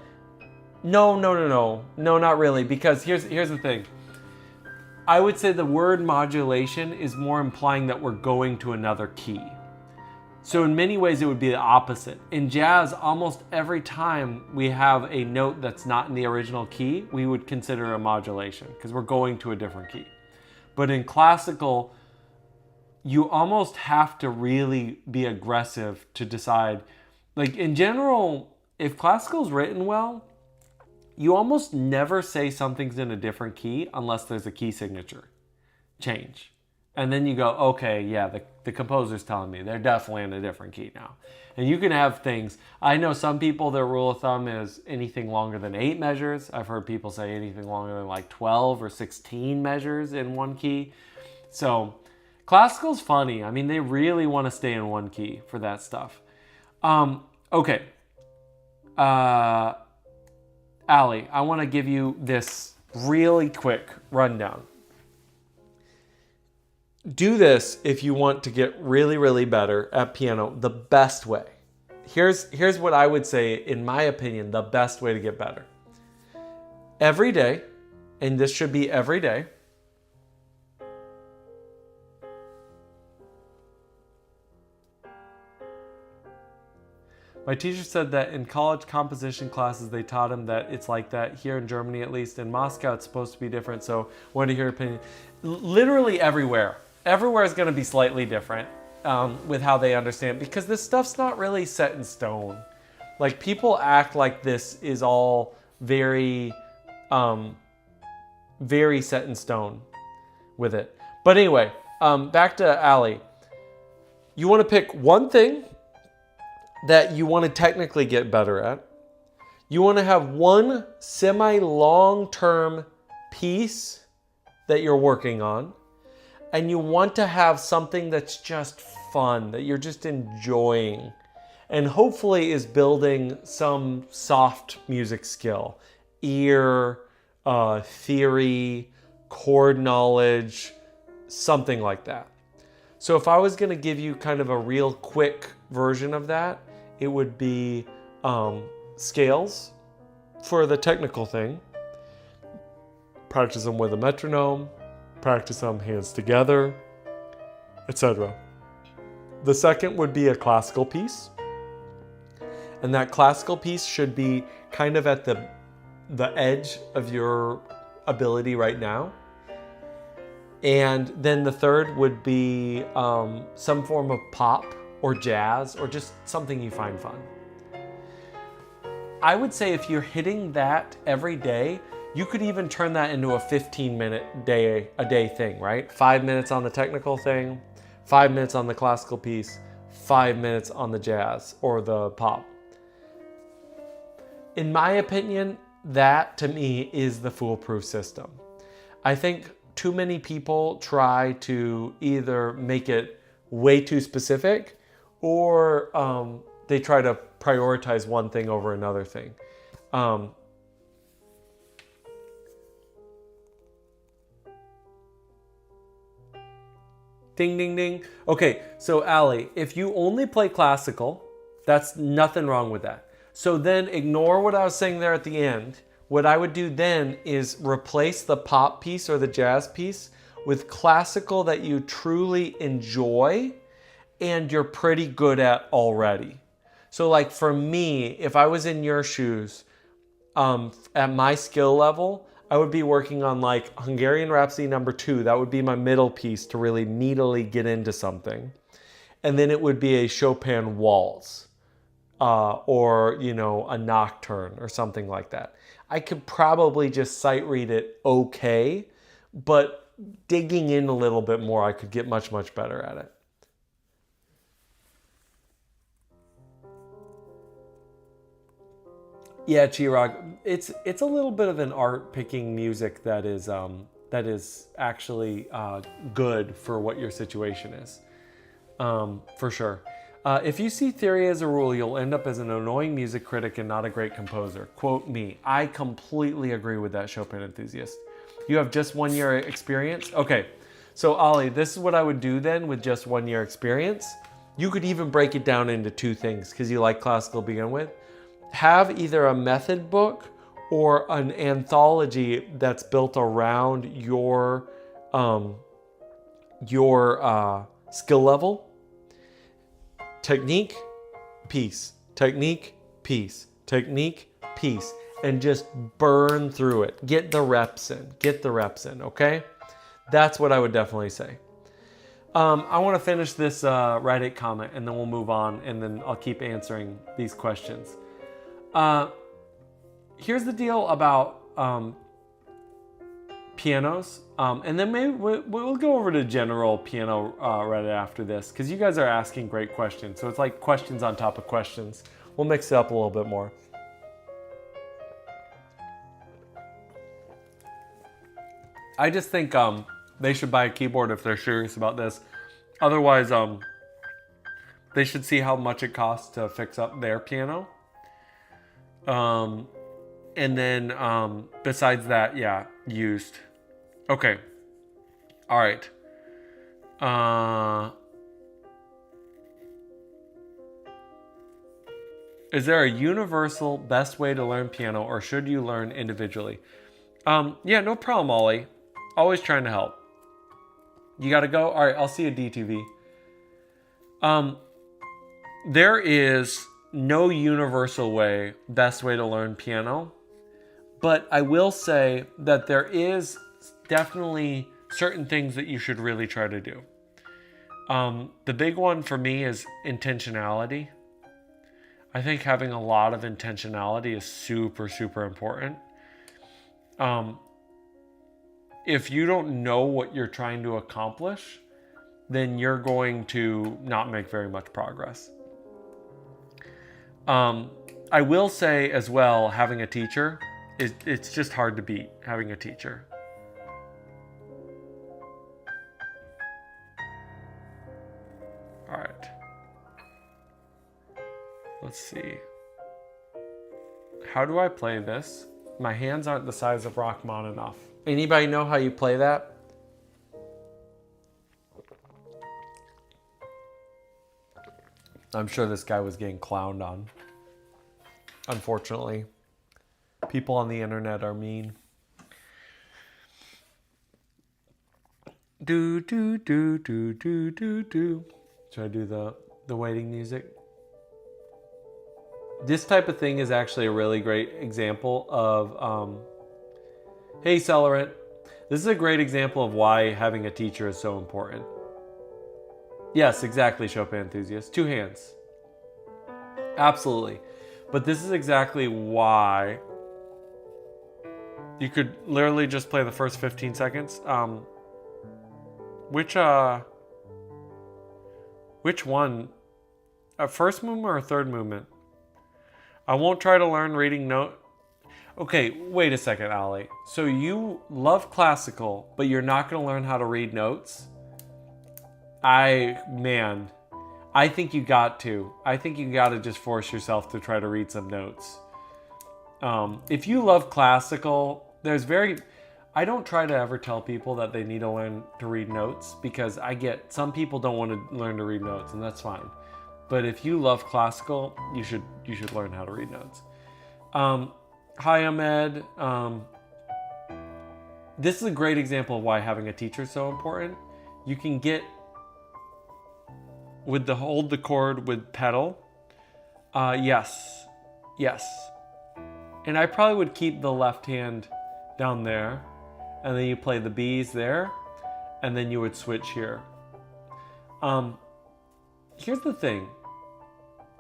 no, not really, because here's the thing. I would say the word modulation is more implying that we're going to another key. So in many ways, it would be the opposite. In jazz, almost every time we have a note that's not in the original key, we would consider a modulation because we're going to a different key. But in classical, you almost have to really be aggressive to decide. Like in general, if classical is written well, you almost never say something's in a different key unless there's a key signature change. And then you go, okay, yeah, the composer's telling me they're definitely in a different key now. And you can have things, I know some people, their rule of thumb is anything longer than 8 measures. I've heard people say anything longer than like 12 or 16 measures in one key. So classical's funny. I mean, they really want to stay in one key for that stuff. Okay. Allie, I want to give you this really quick rundown. Do this if you want to get really, really better at piano the best way. Here's what I would say, in my opinion, the best way to get better. Every day, and this should be every day, my teacher said that in college composition classes, they taught him that it's like that here in Germany, at least. In Moscow, it's supposed to be different. So wanted to hear your opinion. Literally everywhere. Everywhere is going to be slightly different with how they understand, because this stuff's not really set in stone. Like, people act like this is all very, very set in stone with it. But anyway, back to Allie. You want to pick one thing that you want to technically get better at. You want to have one semi-long-term piece that you're working on. And you want to have something that's just fun, that you're just enjoying. And hopefully is building some soft music skill. Ear, theory, chord knowledge, something like that. So if I was going to give you kind of a real quick version of that, it would be scales for the technical thing. Practice them with a metronome. Practice them hands together, etc. The second would be a classical piece. And that classical piece should be kind of at the edge of your ability right now. And then the third would be some form of pop or jazz or just something you find fun. I would say if you're hitting that every day, you could even turn that into a 15-minute a day thing, right? 5 minutes on the technical thing, 5 minutes on the classical piece, 5 minutes on the jazz or the pop. In my opinion, that to me is the foolproof system. I think too many people try to either make it way too specific or they try to prioritize one thing over another thing. Ding, ding, ding. Okay, so Allie, if you only play classical, that's nothing wrong with that. So then ignore what I was saying there at the end. What I would do then is replace the pop piece or the jazz piece with classical that you truly enjoy and you're pretty good at already. So like for me, if I was in your shoes, at my skill level, I would be working on like Hungarian Rhapsody No. 2. That would be my middle piece to really meatily get into something. And then it would be a Chopin waltz or, you know, a nocturne or something like that. I could probably just sight read it okay, but digging in a little bit more, I could get much, much better at it. Yeah, Chirag, it's a little bit of an art picking music that is actually good for what your situation is, for sure. If you see theory as a rule, you'll end up as an annoying music critic and not a great composer. Quote me. I completely agree with that Chopin enthusiast. You have just 1 year experience? Okay, so Ollie, this is what I would do then with just 1 year experience. You could even break it down into two things because you like classical to begin with. Have either a method book or an anthology that's built around your skill level. Technique, piece, technique, piece, technique, piece, and just burn through it. Get the reps in, okay? That's what I would definitely say. I want to finish this Reddit comment and then we'll move on and then I'll keep answering these questions. Here's the deal about pianos, and then maybe we'll go over to general piano right after this, because you guys are asking great questions. So it's like questions on top of questions. We'll mix it up a little bit more. I just think they should buy a keyboard if they're serious about this. Otherwise, they should see how much it costs to fix up their piano. And then besides that, yeah, used. Okay. All right. Is there a universal best way to learn piano, or should you learn individually? Yeah, no problem, Ollie. Always trying to help. You gotta go? All right, I'll see you at DTV. There is no universal best way to learn piano, but I will say that there is definitely certain things that you should really try to do. The big one for me is intentionality. I think having a lot of intentionality is super, super important. If you don't know what you're trying to accomplish, then you're going to not make very much progress. I will say as well, having a teacher, it's just hard to beat having a teacher. All right. Let's see. How do I play this? My hands aren't the size of Rachman enough. Anybody know how you play that? I'm sure this guy was getting clowned on. Unfortunately, people on the internet are mean. Do do do do do do do. Should I do the waiting music? This type of thing is actually a really great example of, hey Celerant, this is a great example of why having a teacher is so important. Yes, exactly, Chopin enthusiast. 2 hands. Absolutely. But this is exactly why you could literally just play the first 15 seconds. Which one? A first movement or a third movement? I won't try to learn reading note. Okay, wait a second, Ali. So you love classical, but you're not going to learn how to read notes? I think you got to. I think you got to just force yourself to try to read some notes. If you love classical, I don't try to ever tell people that they need to learn to read notes, because I get some people don't want to learn to read notes, and that's fine. But if you love classical, you should learn how to read notes. Hi, Ahmed. This is a great example of why having a teacher is so important. You can get with the hold the chord with pedal. Yes. And I probably would keep the left hand down there, and then you play the B's there, and then you would switch here. Here's the thing.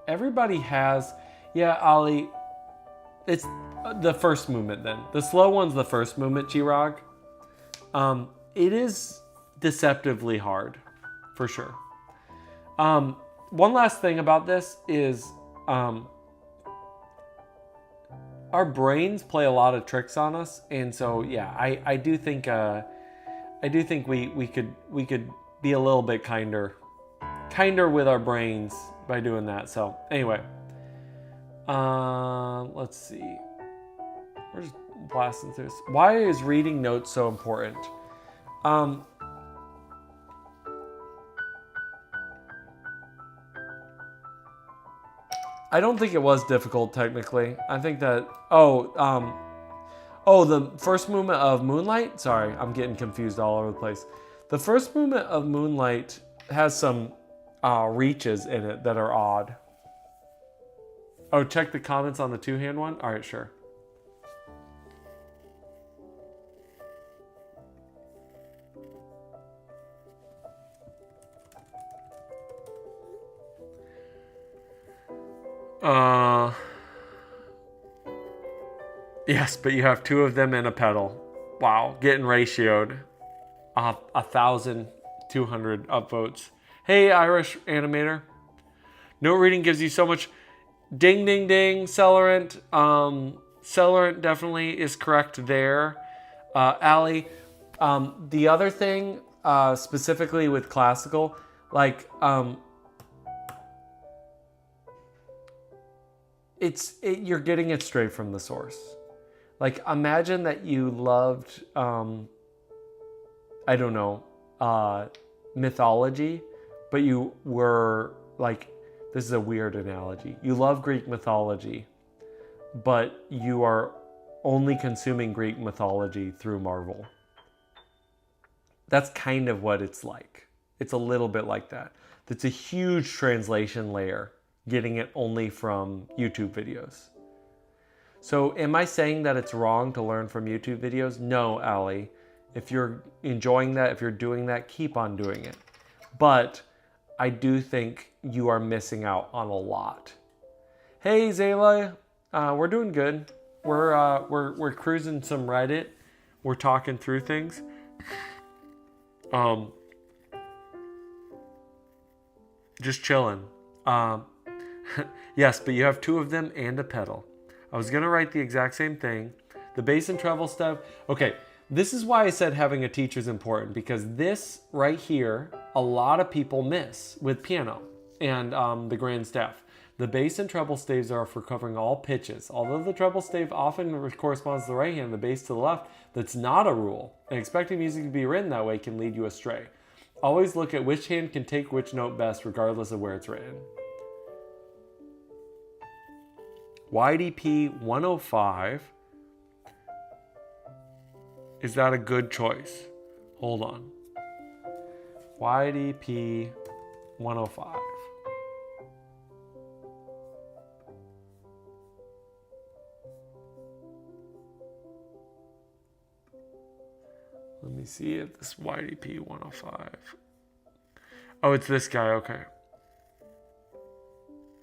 Everybody has, Ali, it's the first movement then. The slow one's the first movement, Chirag. It is deceptively hard, for sure. One last thing about this is our brains play a lot of tricks on us, and so I do think we could be a little bit kinder with our brains by doing that. So anyway, let's see. We're just blasting through this. Why is reading notes so important? I don't think it was difficult technically. I think that the first movement of Moonlight. Sorry, I'm getting confused all over the place. The first movement of Moonlight has some reaches in it that are odd. Oh, check the comments on the 2-hand one? All right, sure. Yes, but you have 2 of them and a pedal. Wow, getting ratioed. 1,200 upvotes. Hey, Irish animator. No reading gives you so much. Ding, ding, ding. Celerant. Celerant definitely is correct there. Allie. The other thing, specifically with classical, like, you're getting it straight from the source. Like, imagine that you loved, I don't know, mythology, but you were like, this is a weird analogy. You love Greek mythology, but you are only consuming Greek mythology through Marvel. That's kind of what it's like. It's a little bit like that. It's a huge translation layer, getting it only from YouTube videos. So am I saying that it's wrong to learn from YouTube videos? No, Allie. If you're enjoying that, if you're doing that, keep on doing it. But I do think you are missing out on a lot. Hey, Zayla, we're doing good. We're cruising some Reddit. We're talking through things. Just chilling. Yes, but you have two of them and a pedal. I was gonna write the exact same thing. The bass and treble stuff. Okay, this is why I said having a teacher is important, because this right here, a lot of people miss with piano and the grand staff. The bass and treble staves are for covering all pitches. Although the treble stave often corresponds to the right hand, the bass to the left, that's not a rule. And expecting music to be written that way can lead you astray. Always look at which hand can take which note best, regardless of where it's written. YDP 105. Is that a good choice? Hold on. YDP 105. Let me see if this YDP 105. Oh, it's this guy. Okay.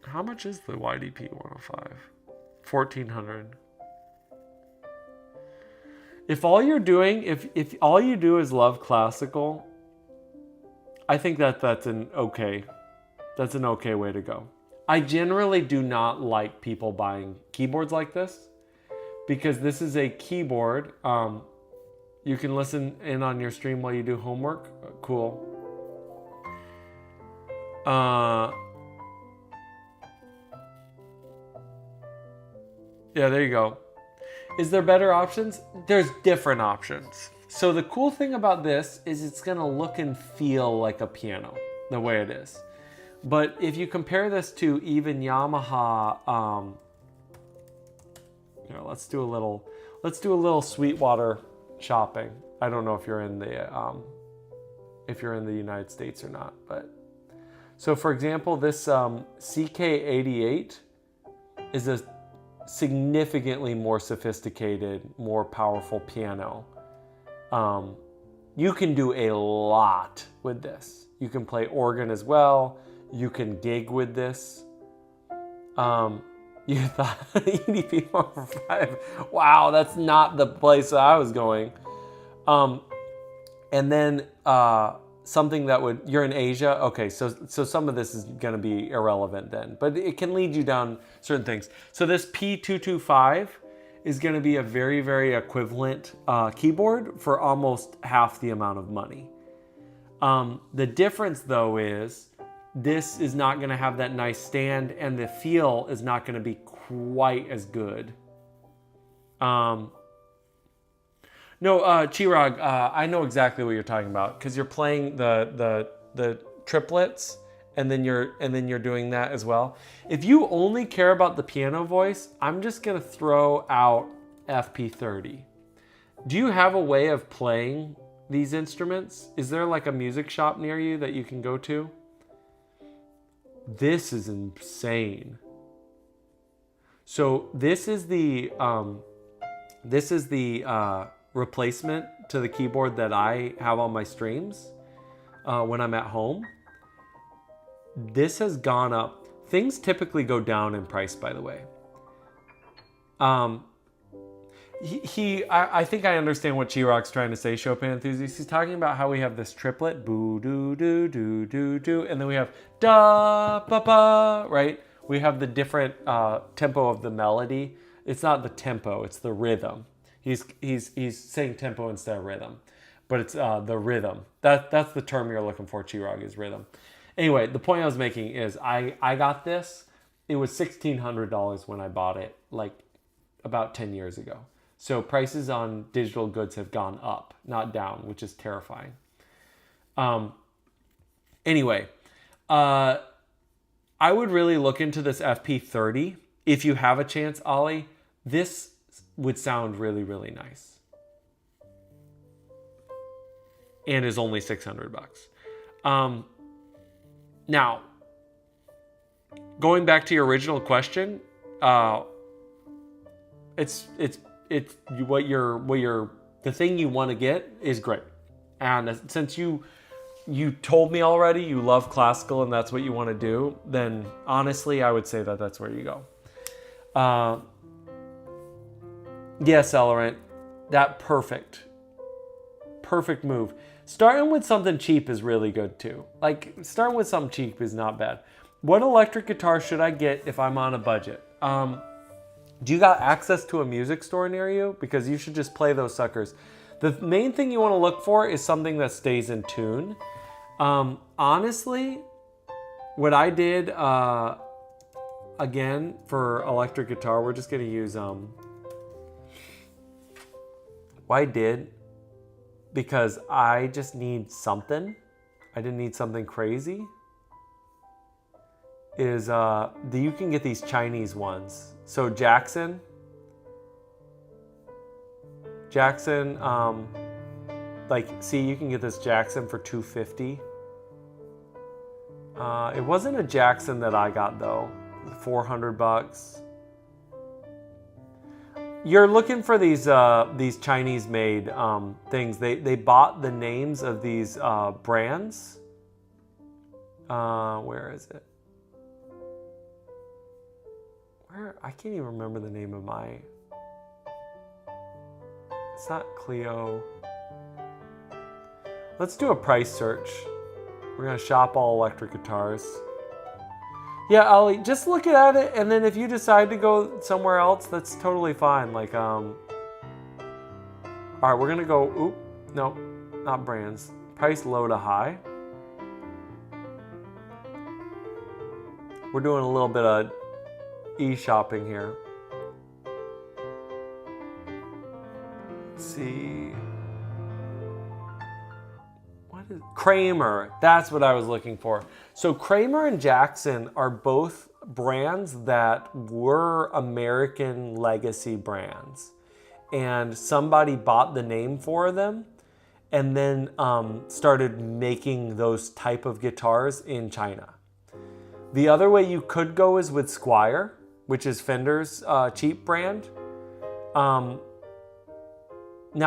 How much is the YDP 105? 1,400. If all you're doing, if all you do is love classical, I think that's an okay way to go. I generally do not like people buying keyboards like this, because this is a keyboard. You can listen in on your stream while you do homework. Cool. Yeah, there you go. Is there better options? There's different options. So the cool thing about this is it's gonna look and feel like a piano, the way it is. But if you compare this to even Yamaha, let's do a little Sweetwater shopping. I don't know if you're in the United States or not, but so for example, this CK88 is a significantly more sophisticated, more powerful piano. You can do a lot with this. You can play organ as well. You can gig with this. You thought EDP 145. Wow, that's not the place I was going. And then something that would, you're in Asia. Okay, so some of this is going to be irrelevant then, but it can lead you down certain things. So this P225 is going to be a very, very equivalent keyboard for almost half the amount of money. The difference though is this is not going to have that nice stand, and the feel is not going to be quite as good. No, Chirag, I know exactly what you're talking about, because you're playing the triplets, and then you're doing that as well. If you only care about the piano voice, I'm just gonna throw out FP30. Do you have a way of playing these instruments? Is there like a music shop near you that you can go to? This is insane. So this is the replacement to the keyboard that I have on my streams when I'm at home. This has gone up. Things typically go down in price, by the way. I think I understand what Chiroc's trying to say, Chopin enthusiast. He's talking about how we have this triplet, boo doo doo doo doo doo, and then we have da ba ba, right? We have the different tempo of the melody. It's not the tempo, it's the rhythm. He's saying tempo instead of rhythm, but it's the rhythm. That's the term you're looking for, Chirag, is rhythm. Anyway, the point I was making is I got this. It was $1,600 when I bought it, like about 10 years ago. So prices on digital goods have gone up, not down, which is terrifying. Anyway, I would really look into this FP30 if you have a chance, Ollie. This would sound really, really nice, and is only $600. Now, going back to your original question, it's the thing you want to get is great, and since you told me already you love classical and that's what you want to do, then honestly I would say that that's where you go. Yes, Elorant, that perfect move. Starting with something cheap is really good too. Like, starting with something cheap is not bad. What electric guitar should I get if I'm on a budget? Do you got access to a music store near you? Because you should just play those suckers. The main thing you want to look for is something that stays in tune. Honestly, what I did, again, for electric guitar, we're just going to use, what I did, because I just need something, I didn't need something crazy, is you can get these Chinese ones. So Jackson, like, see, you can get this Jackson for $250. It wasn't a Jackson that I got though, $400. You're looking for these Chinese-made things. They bought the names of these brands. Where is it? I can't even remember the name of my... It's not Clio. Let's do a price search. We're gonna shop all electric guitars. Yeah, Ollie, just look at it, and then if you decide to go somewhere else, that's totally fine. Like, all right, we're gonna go, oop, no, not brands. Price low to high. We're doing a little bit of e-shopping here. Let's see. What is Kramer? That's what I was looking for. So Kramer and Jackson are both brands that were American legacy brands, and somebody bought the name for them and then started making those type of guitars in China. The other way you could go is with Squier, which is Fender's cheap brand. Now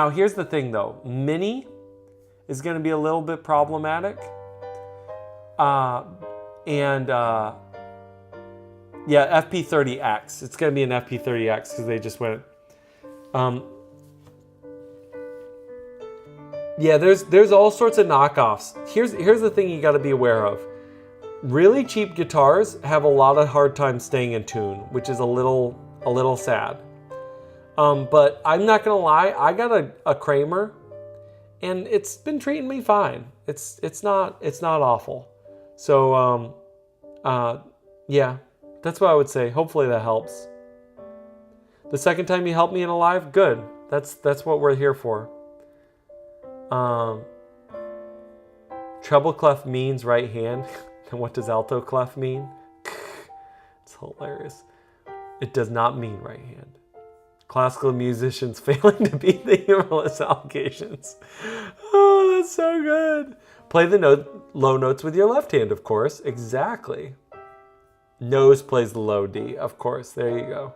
here's the thing though, Mini is going to be a little bit problematic. Yeah, FP30X. It's going to be an FP30X because they just went. Yeah, there's all sorts of knockoffs. Here's the thing you got to be aware of. Really cheap guitars have a lot of hard time staying in tune, which is a little sad. But I'm not gonna lie, I got a Kramer, and it's been treating me fine. It's not awful. So yeah, that's what I would say. Hopefully that helps. The second time you helped me in a live, good. That's what we're here for. Treble clef means right hand. And what does alto clef mean? It's hilarious. It does not mean right hand. Classical musicians failing to beat the humorless allegations. Oh, that's so good. Play the low notes with your left hand, of course. Exactly. Nose plays the low D, of course. There you go.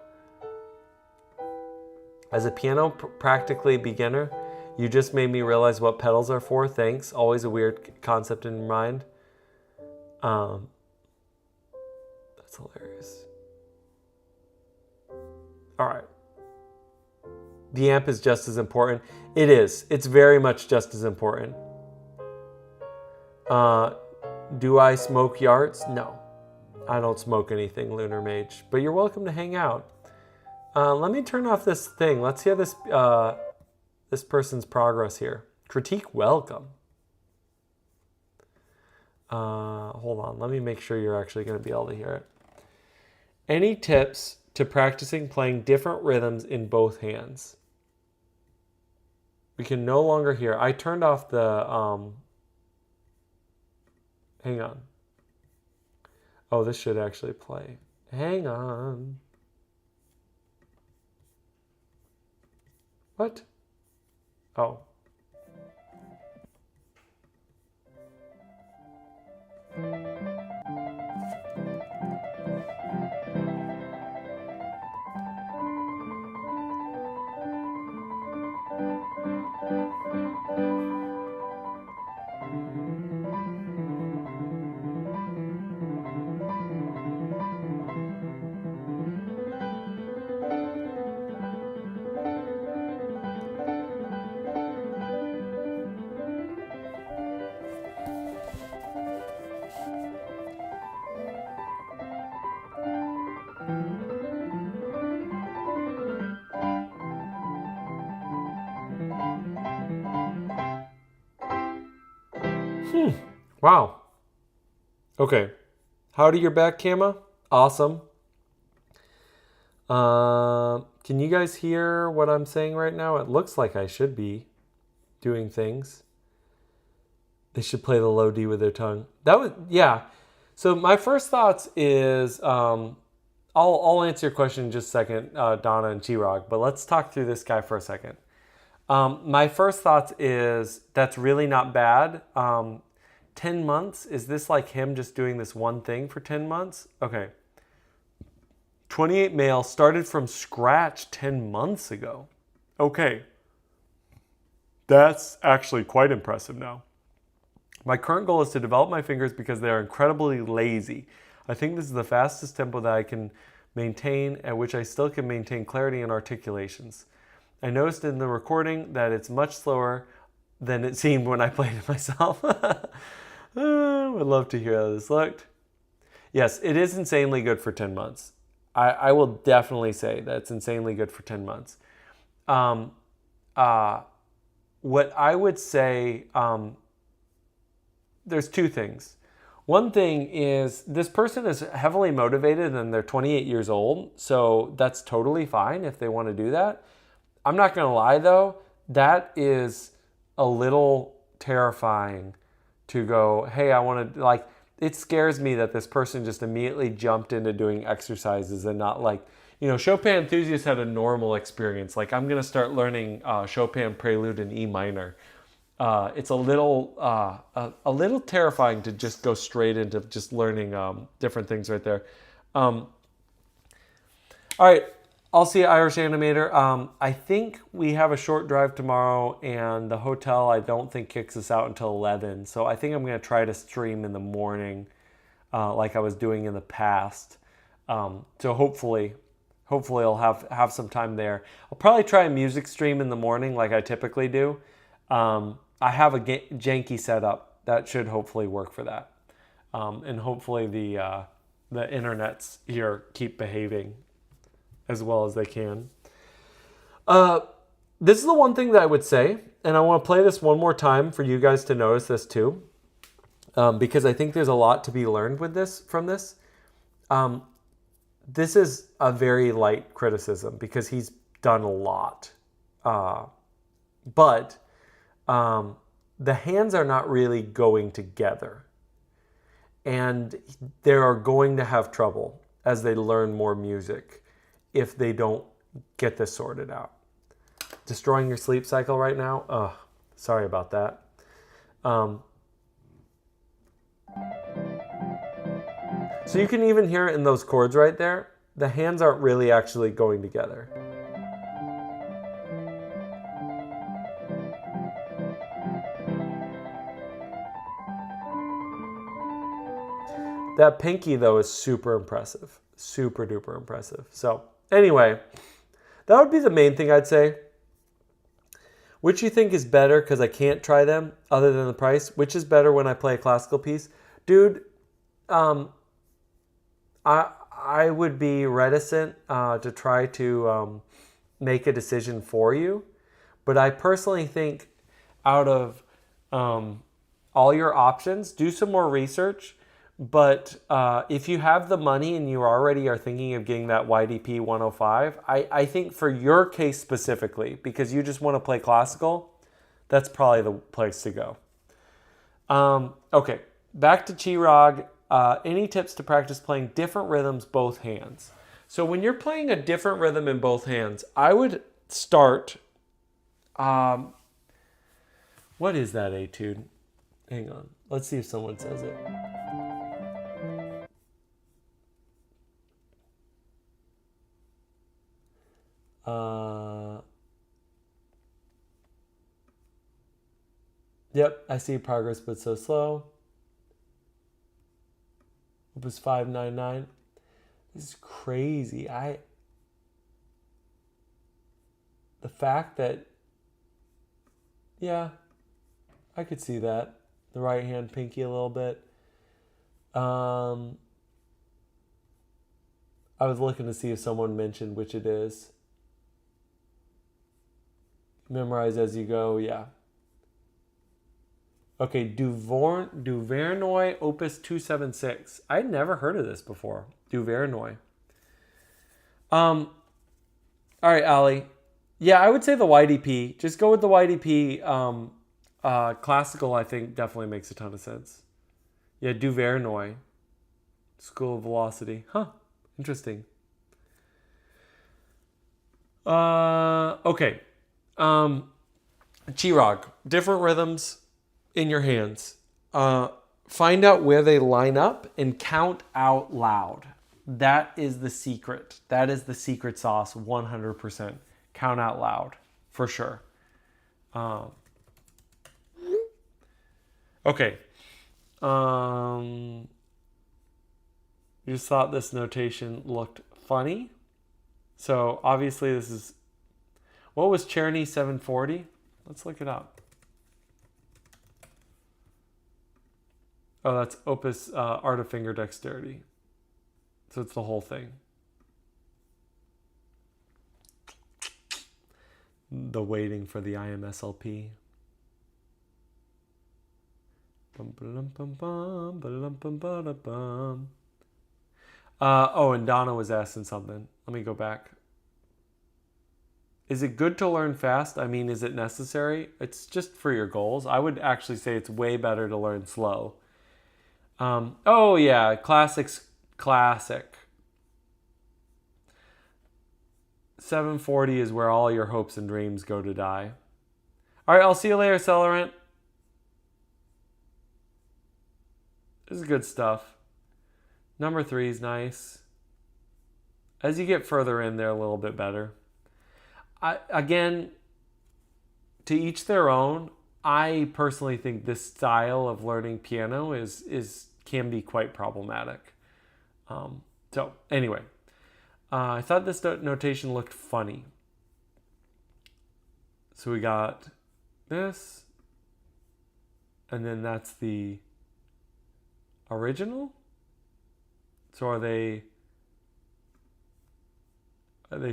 As a piano practically beginner, you just made me realize what pedals are for. Thanks. Always a weird concept in your mind. That's hilarious. All right. The amp is just as important. It is. It's very much just as important. Do I smoke yards? No. I don't smoke anything, Lunar Mage. But you're welcome to hang out. Let me turn off this thing. Let's hear this this person's progress here. Critique welcome. Hold on. Let me make sure you're actually going to be able to hear it. Any tips to practicing playing different rhythms in both hands? We can no longer hear. I turned off the... hang on. Oh, this should actually play. Hang on. What? Oh. Wow. Okay. Howdy, you're back, Kama. Awesome. Can you guys hear what I'm saying right now? It looks like I should be doing things. They should play the low D with their tongue. That was, yeah. So my first thoughts is, I'll answer your question in just a second, Donna and Chirag, but let's talk through this guy for a second. My first thoughts is that's really not bad. 10 months? Is this like him just doing this one thing for 10 months? Okay. 28 male, started from scratch 10 months ago. Okay. That's actually quite impressive now. My current goal is to develop my fingers because they are incredibly lazy. I think this is the fastest tempo that I can maintain, at which I still can maintain clarity and articulations. I noticed in the recording that it's much slower than it seemed when I played it myself. Would love to hear how this looked. Yes, it is insanely good for 10 months. I will definitely say that it's insanely good for 10 months. What I would say, there's two things. One thing is this person is heavily motivated and they're 28 years old, so that's totally fine if they want to do that. I'm not going to lie though, that is a little terrifying to go, hey, I want to, like, it scares me that this person just immediately jumped into doing exercises and not like, you know, Chopin enthusiasts had a normal experience. Like, I'm going to start learning Chopin Prelude in E minor. It's a little terrifying to just go straight into just learning different things right there. All right, I'll see you, Irish Animator. I think we have a short drive tomorrow, and the hotel I don't think kicks us out until 11. So I think I'm going to try to stream in the morning, like I was doing in the past. So hopefully I'll have some time there. I'll probably try a music stream in the morning, like I typically do. I have a janky setup that should hopefully work for that, and hopefully the internets here keep behaving as well as they can. This is the one thing that I would say, and I want to play this one more time for you guys to notice this too, because I think there's a lot to be learned with from this. This is a very light criticism because he's done a lot, but the hands are not really going together, and they are going to have trouble as they learn more music if they don't get this sorted out. Destroying your sleep cycle right now? Oh, sorry about that. So you can even hear it in those chords right there. The hands aren't really actually going together. That pinky, though, is super impressive. Super duper impressive. So anyway, that would be the main thing I'd say. Which you think is better, because I can't try them other than the price. Which is better when I play a classical piece? Dude, I would be reticent to try to make a decision for you. But I personally think out of all your options, do some more research. But if you have the money and you already are thinking of getting that YDP 105, I think for your case specifically, because you just want to play classical, that's probably the place to go. Okay, back to Chirag. Any tips to practice playing different rhythms both hands? So when you're playing a different rhythm in both hands, I would start... what is that etude? Hang on. Let's see if someone says it. Yep, I see progress, but so slow. It was 599. This is crazy. The fact that, yeah, I could see that. The right hand pinky a little bit. I was looking to see if someone mentioned which it is. Memorize as you go, yeah. Okay, Duvernoy Opus 276. I'd never heard of this before. Duvernoy. All right, Ali. Yeah, I would say the YDP. Just go with the YDP. Classical, I think, definitely makes a ton of sense. Yeah, Duvernoy. School of Velocity. Huh. Interesting. Okay. Chirag. Different rhythms in your hands. Find out where they line up and count out loud. That is the secret. That is the secret sauce, 100%. Count out loud, for sure. Okay. You just thought this notation looked funny. So obviously this is... What was Czerny 740? Let's look it up. Oh, that's Opus Art of Finger Dexterity. So it's the whole thing. The waiting for the IMSLP. Oh, and Donna was asking something. Let me go back. Is it good to learn fast? I mean, is it necessary? It's just for your goals. I would actually say it's way better to learn slow. Oh yeah, classic. 740 is where all your hopes and dreams go to die. All right, I'll see you later, Celerant. This is good stuff. Number 3 is nice. As you get further in, they're a little bit better. Again, to each their own. I personally think this style of learning piano can be quite problematic. So anyway, I thought this notation looked funny. So we got this, and then that's the original. So are they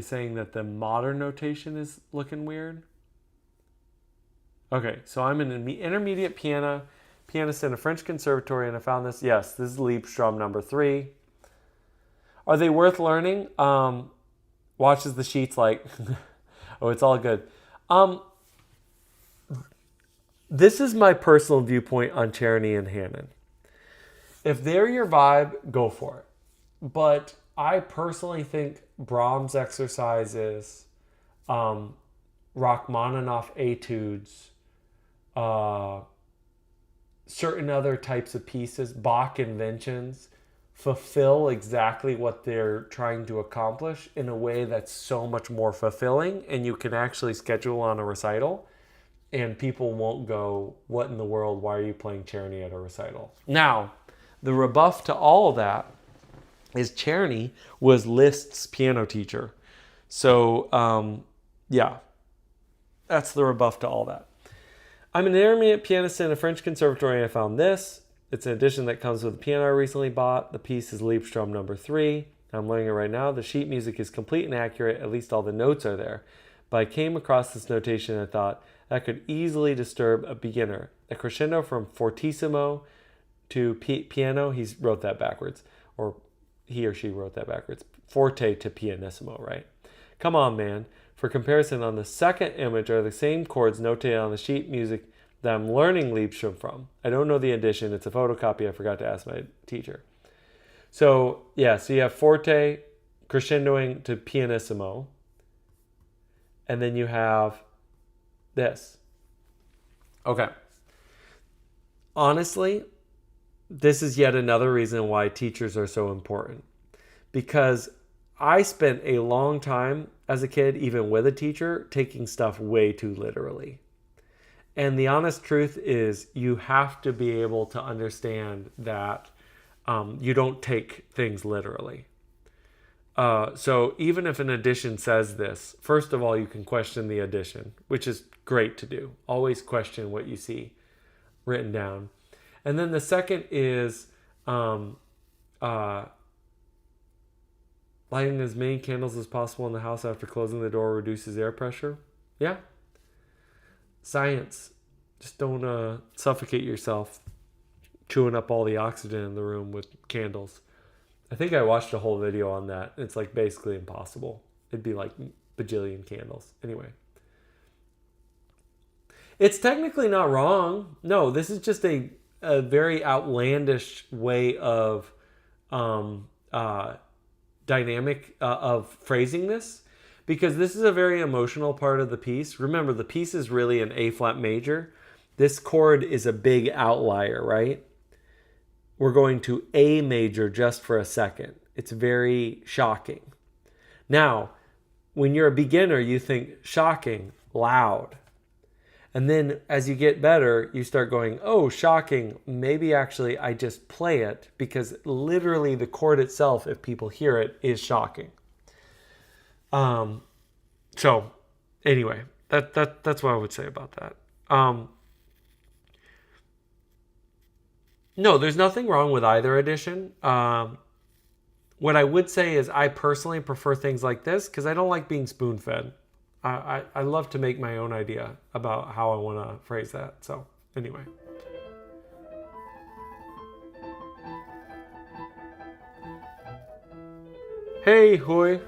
saying that the modern notation is looking weird? Okay, so I'm an intermediate pianist in a French conservatory, and I found this. Yes, this is Liebstrom number 3. Are they worth learning? Watches the sheets like, oh, it's all good. This is my personal viewpoint on Czerny and Hannon. If they're your vibe, go for it. But I personally think Brahms exercises, Rachmaninoff etudes, certain other types of pieces, Bach inventions, fulfill exactly what they're trying to accomplish in a way that's so much more fulfilling, and you can actually schedule on a recital, and people won't go, what in the world, why are you playing Czerny at a recital? Now, the rebuff to all of that is Czerny was Liszt's piano teacher. So, yeah. That's the rebuff to all that. I'm an intermediate pianist in a French conservatory. I found this. It's an edition that comes with the piano I recently bought. The piece is Liebstrom number 3. I'm learning it right now. The sheet music is complete and accurate. At least all the notes are there. But I came across this notation and I thought that could easily disturb a beginner. A crescendo from fortissimo to piano. He wrote that backwards. Or he or she wrote that backwards. Forte to pianissimo, right? Come on, man. For comparison, on the second image are the same chords notated on the sheet music that I'm learning Liebstrom from. I don't know the edition. It's a photocopy. I forgot to ask my teacher. So, yeah, so you have forte, crescendoing to pianissimo. And then you have this. Okay. Honestly, this is yet another reason why teachers are so important. Because I spent a long time as a kid, even with a teacher, taking stuff way too literally. And the honest truth is you have to be able to understand that you don't take things literally. So even if an edition says this, first of all, you can question the edition, which is great to do. Always question what you see written down. And then the second is lighting as many candles as possible in the house after closing the door reduces air pressure. Yeah. Science. Just don't suffocate yourself chewing up all the oxygen in the room with candles. I think I watched a whole video on that. It's like basically impossible. It'd be like bajillion candles. Anyway. It's technically not wrong. No, this is just a very outlandish way of dynamic of phrasing this, because this is a very emotional part of the piece. Remember, the piece is really an A flat major. This chord is a big outlier, right? We're going to A major just for a second. It's very shocking. Now, when you're a beginner, you think shocking, loud. And then as you get better, you start going, oh, shocking. Maybe actually I just play it, because literally the chord itself, if people hear it, is shocking. So anyway, that's what I would say about that. No, there's nothing wrong with either edition. What I would say is I personally prefer things like this because I don't like being spoon-fed. I love to make my own idea about how I want to phrase that. So, anyway. Hey, hoy.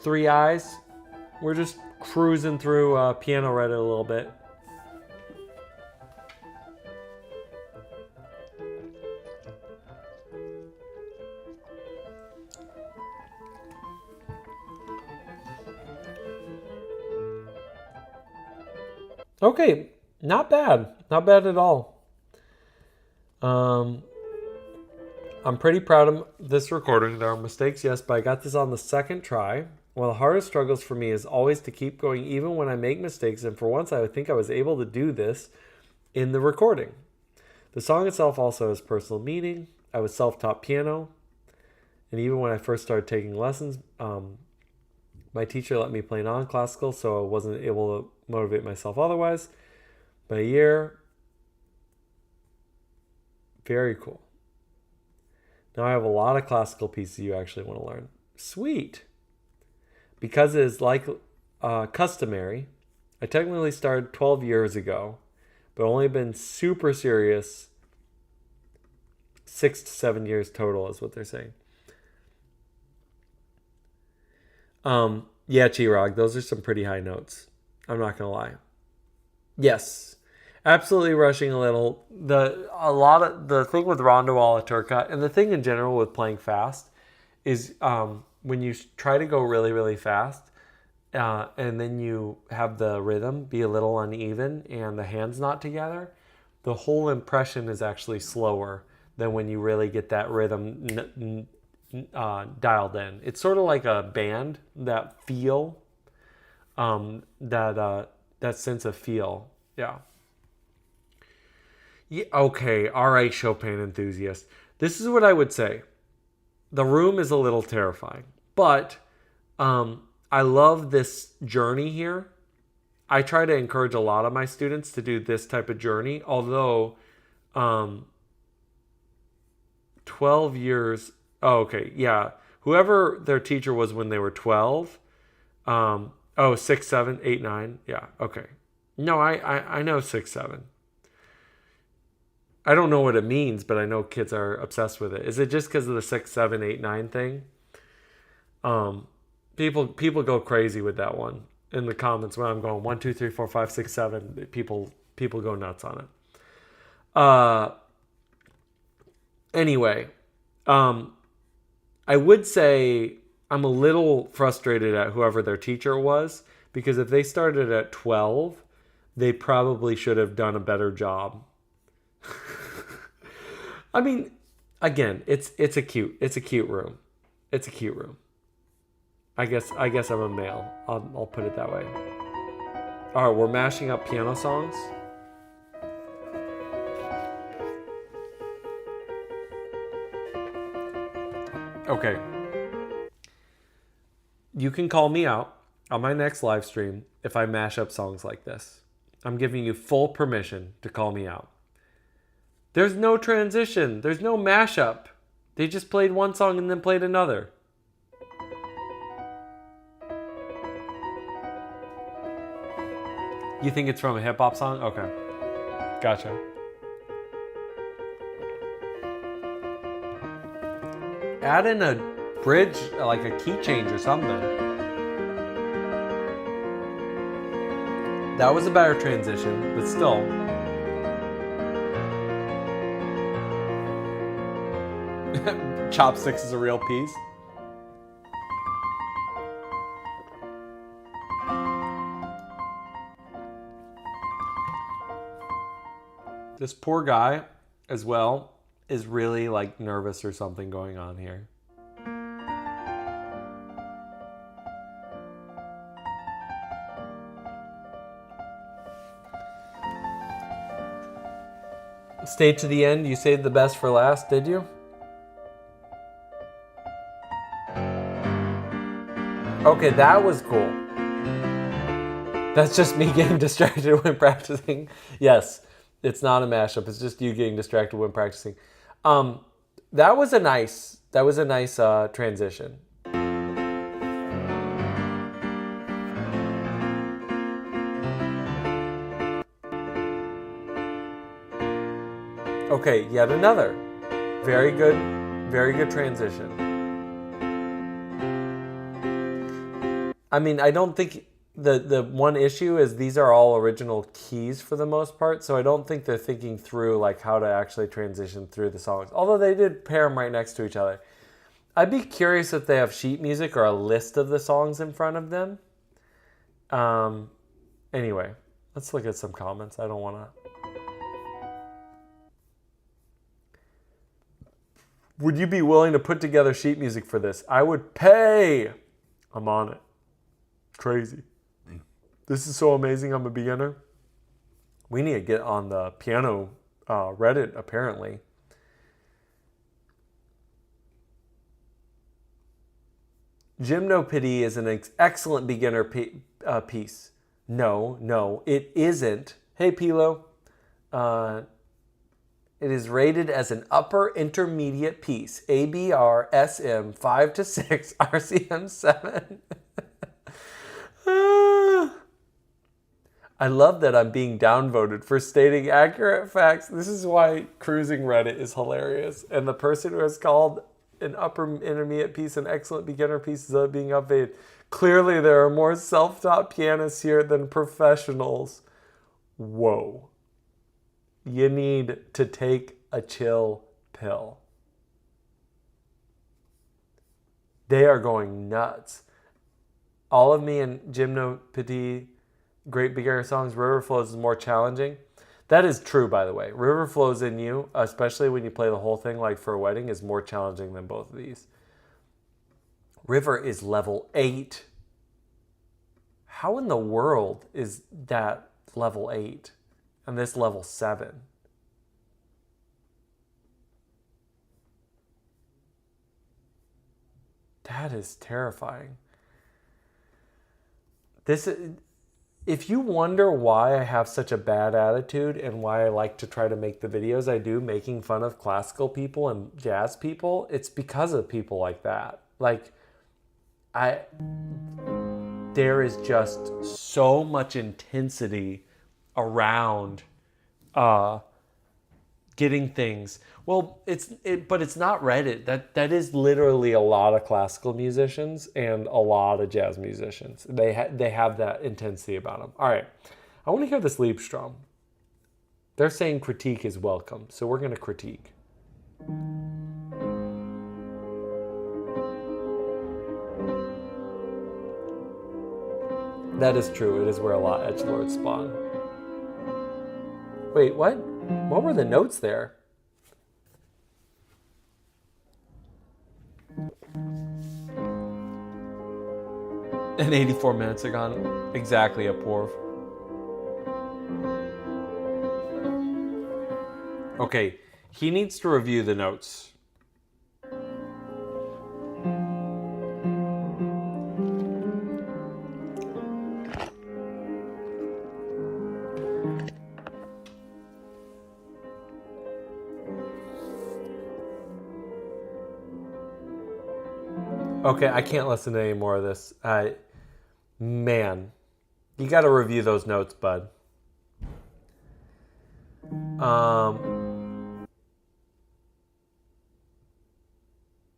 3 eyes. We're just cruising through Piano Reddit a little bit. Okay, not bad. Not bad at all. I'm pretty proud of this recording. There are mistakes, yes, but I got this on the second try. One of the hardest struggles for me is always to keep going even when I make mistakes, and for once I think I was able to do this in the recording. The song itself also has personal meaning. I was self-taught piano, and even when I first started taking lessons, my teacher let me play non-classical, so I wasn't able to motivate myself otherwise. But a year, very cool. Now I have a lot of classical pieces you actually want to learn. Sweet. Because it is like customary, I technically started 12 years ago, but only been super serious 6 to 7 years total is what they're saying. Yeah, Chirag, those are some pretty high notes. I'm not gonna lie. Yes, absolutely rushing a little. The thing with Rondo alla Turca, and the thing in general with playing fast, is when you try to go really, really fast, and then you have the rhythm be a little uneven and the hands not together, the whole impression is actually slower than when you really get that rhythm dialed in. It's sort of like a band, that feel, that sense of feel. Yeah. Okay, all right, Chopin enthusiast. This is what I would say. The room is a little terrifying, but I love this journey here. I try to encourage a lot of my students to do this type of journey, although 12 years, oh, okay, yeah. Whoever their teacher was when they were 12, 6, 7, 8, 9, yeah, okay. No, I know 6, 7. I don't know what it means, but I know kids are obsessed with it. Is it just because of the 6, 7, 8, 9 thing? People go crazy with that one in the comments when I'm going 1, 2, 3, 4, 5, 6, 7. People go nuts on it. Anyway, I would say I'm a little frustrated at whoever their teacher was, because if they started at 12, they probably should have done a better job. I mean, again, it's a cute room. It's a cute room. I guess I'm a male. I'll put it that way. All right, we're mashing up piano songs. Okay. You can call me out on my next live stream if I mash up songs like this. I'm giving you full permission to call me out. There's no transition. There's no mashup. They just played one song and then played another. You think it's from a hip-hop song? Okay. Gotcha. Add in a bridge, like a key change or something. That was a better transition, but still. Chopsticks is a real piece. This poor guy, as well, is really like nervous or something going on here. Stay to the end. You saved the best for last, did you? Okay, that was cool. That's just me getting distracted when practicing. Yes, it's not a mashup. It's just you getting distracted when practicing. That was a nice transition. Okay, yet another. Very good transition. I mean, I don't think the one issue is these are all original keys for the most part, so I don't think they're thinking through like how to actually transition through the songs. Although they did pair them right next to each other. I'd be curious if they have sheet music or a list of the songs in front of them. Anyway, let's look at some comments. I don't want to... Would you be willing to put together sheet music for this? I would pay. I'm on it. Crazy. This is so amazing. I'm a beginner. We need to get on the piano Reddit, apparently. Gymnopedy is an excellent beginner piece. No, it isn't. Hey, Pilo. It is rated as an upper intermediate piece. ABR SM 5 to 6, RCM 7. I love that I'm being downvoted for stating accurate facts. This is why cruising Reddit is hilarious. And the person who has called an upper intermediate piece an excellent beginner piece is being updated. Clearly, there are more self-taught pianists here than professionals. Whoa. You need to take a chill pill. They are going nuts. All of me and Gymnopedy, great beginner songs. River Flows is more challenging. That is true, by the way. River Flows in You, especially when you play the whole thing like for a wedding, is more challenging than both of these. River is level 8. How in the world is that level 8? And this level 7. That is terrifying. This is, if you wonder why I have such a bad attitude and why I like to try to make the videos I do making fun of classical people and jazz people, it's because of people like that. Like, there is just so much intensity around getting things. Well, but it's not Reddit. That is literally a lot of classical musicians and a lot of jazz musicians. They have that intensity about them. All right, I want to hear this Liebstrom. They're saying critique is welcome, so we're going to critique. That is true. It is where a lot of edgelords spawn. Wait, what? What were the notes there? And 84 minutes are gone. Exactly, a Porv. Okay, he needs to review the notes. Okay, I can't listen to any more of this. Man, you got to review those notes, bud.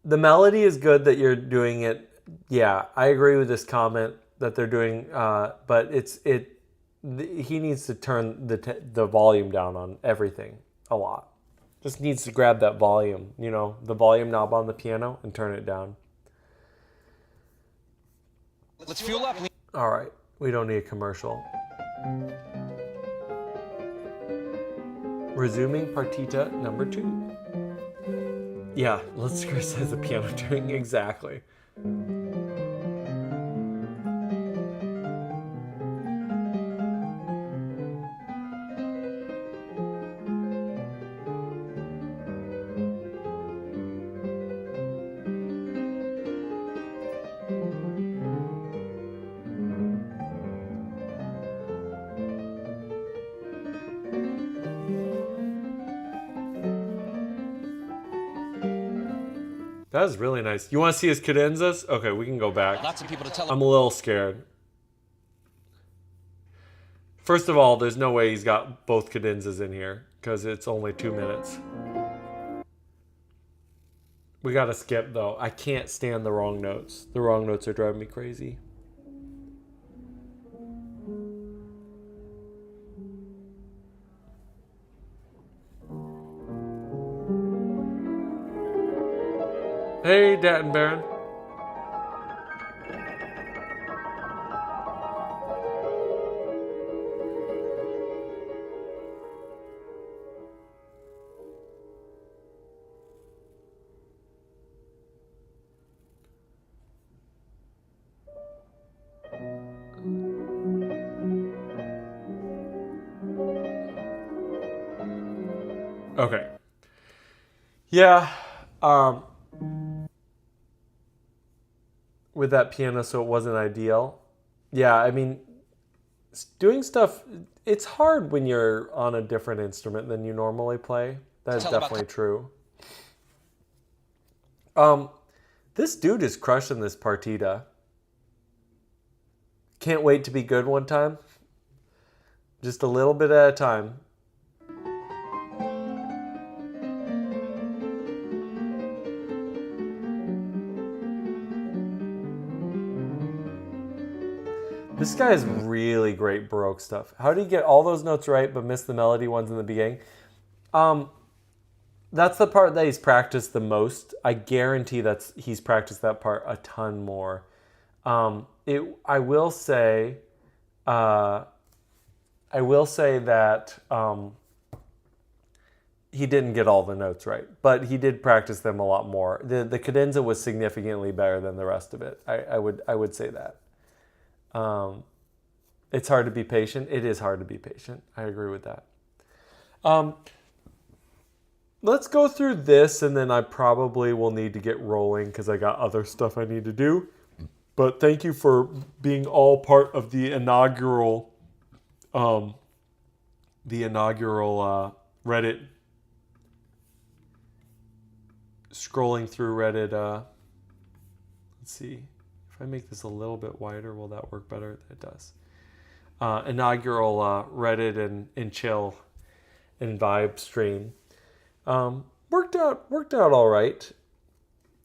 The melody is good that you're doing it. Yeah, I agree with this comment that they're doing, but he needs to turn the volume down on everything a lot. Just needs to grab that volume, the volume knob on the piano and turn it down. Let's fuel up. All right, we don't need a commercial. Resuming partita number 2. Yeah, let's criticize the piano tuning. Exactly. That was really nice. You want to see his cadenzas? Okay, we can go back. Lots of people to tell. I'm a little scared. First of all, there's no way he's got both cadenzas in here because it's only 2 minutes. We got to skip, though. I can't stand the wrong notes. The wrong notes are driving me crazy. Hey, Datton Baron. Okay. Yeah. With that piano, so it wasn't ideal. Yeah, I mean, doing stuff, it's hard when you're on a different instrument than you normally play. That is definitely true. This dude is crushing this partita. Can't wait to be good one time. Just a little bit at a time. This guy has really great Baroque stuff. How do you get all those notes right but miss the melody ones in the beginning? That's the part that he's practiced the most. I guarantee he's practiced that part a ton more. I will say that he didn't get all the notes right, but he did practice them a lot more. The cadenza was significantly better than the rest of it. I would say that. It's hard to be patient. It is hard to be patient. I agree with that. Let's go through this, and then I probably will need to get rolling because I got other stuff I need to do. But thank you for being all part of the inaugural the inaugural Reddit, scrolling through Reddit. Let's see. If I make this a little bit wider, will that work better? It does. Inaugural Reddit and chill and vibe stream. Worked out all right.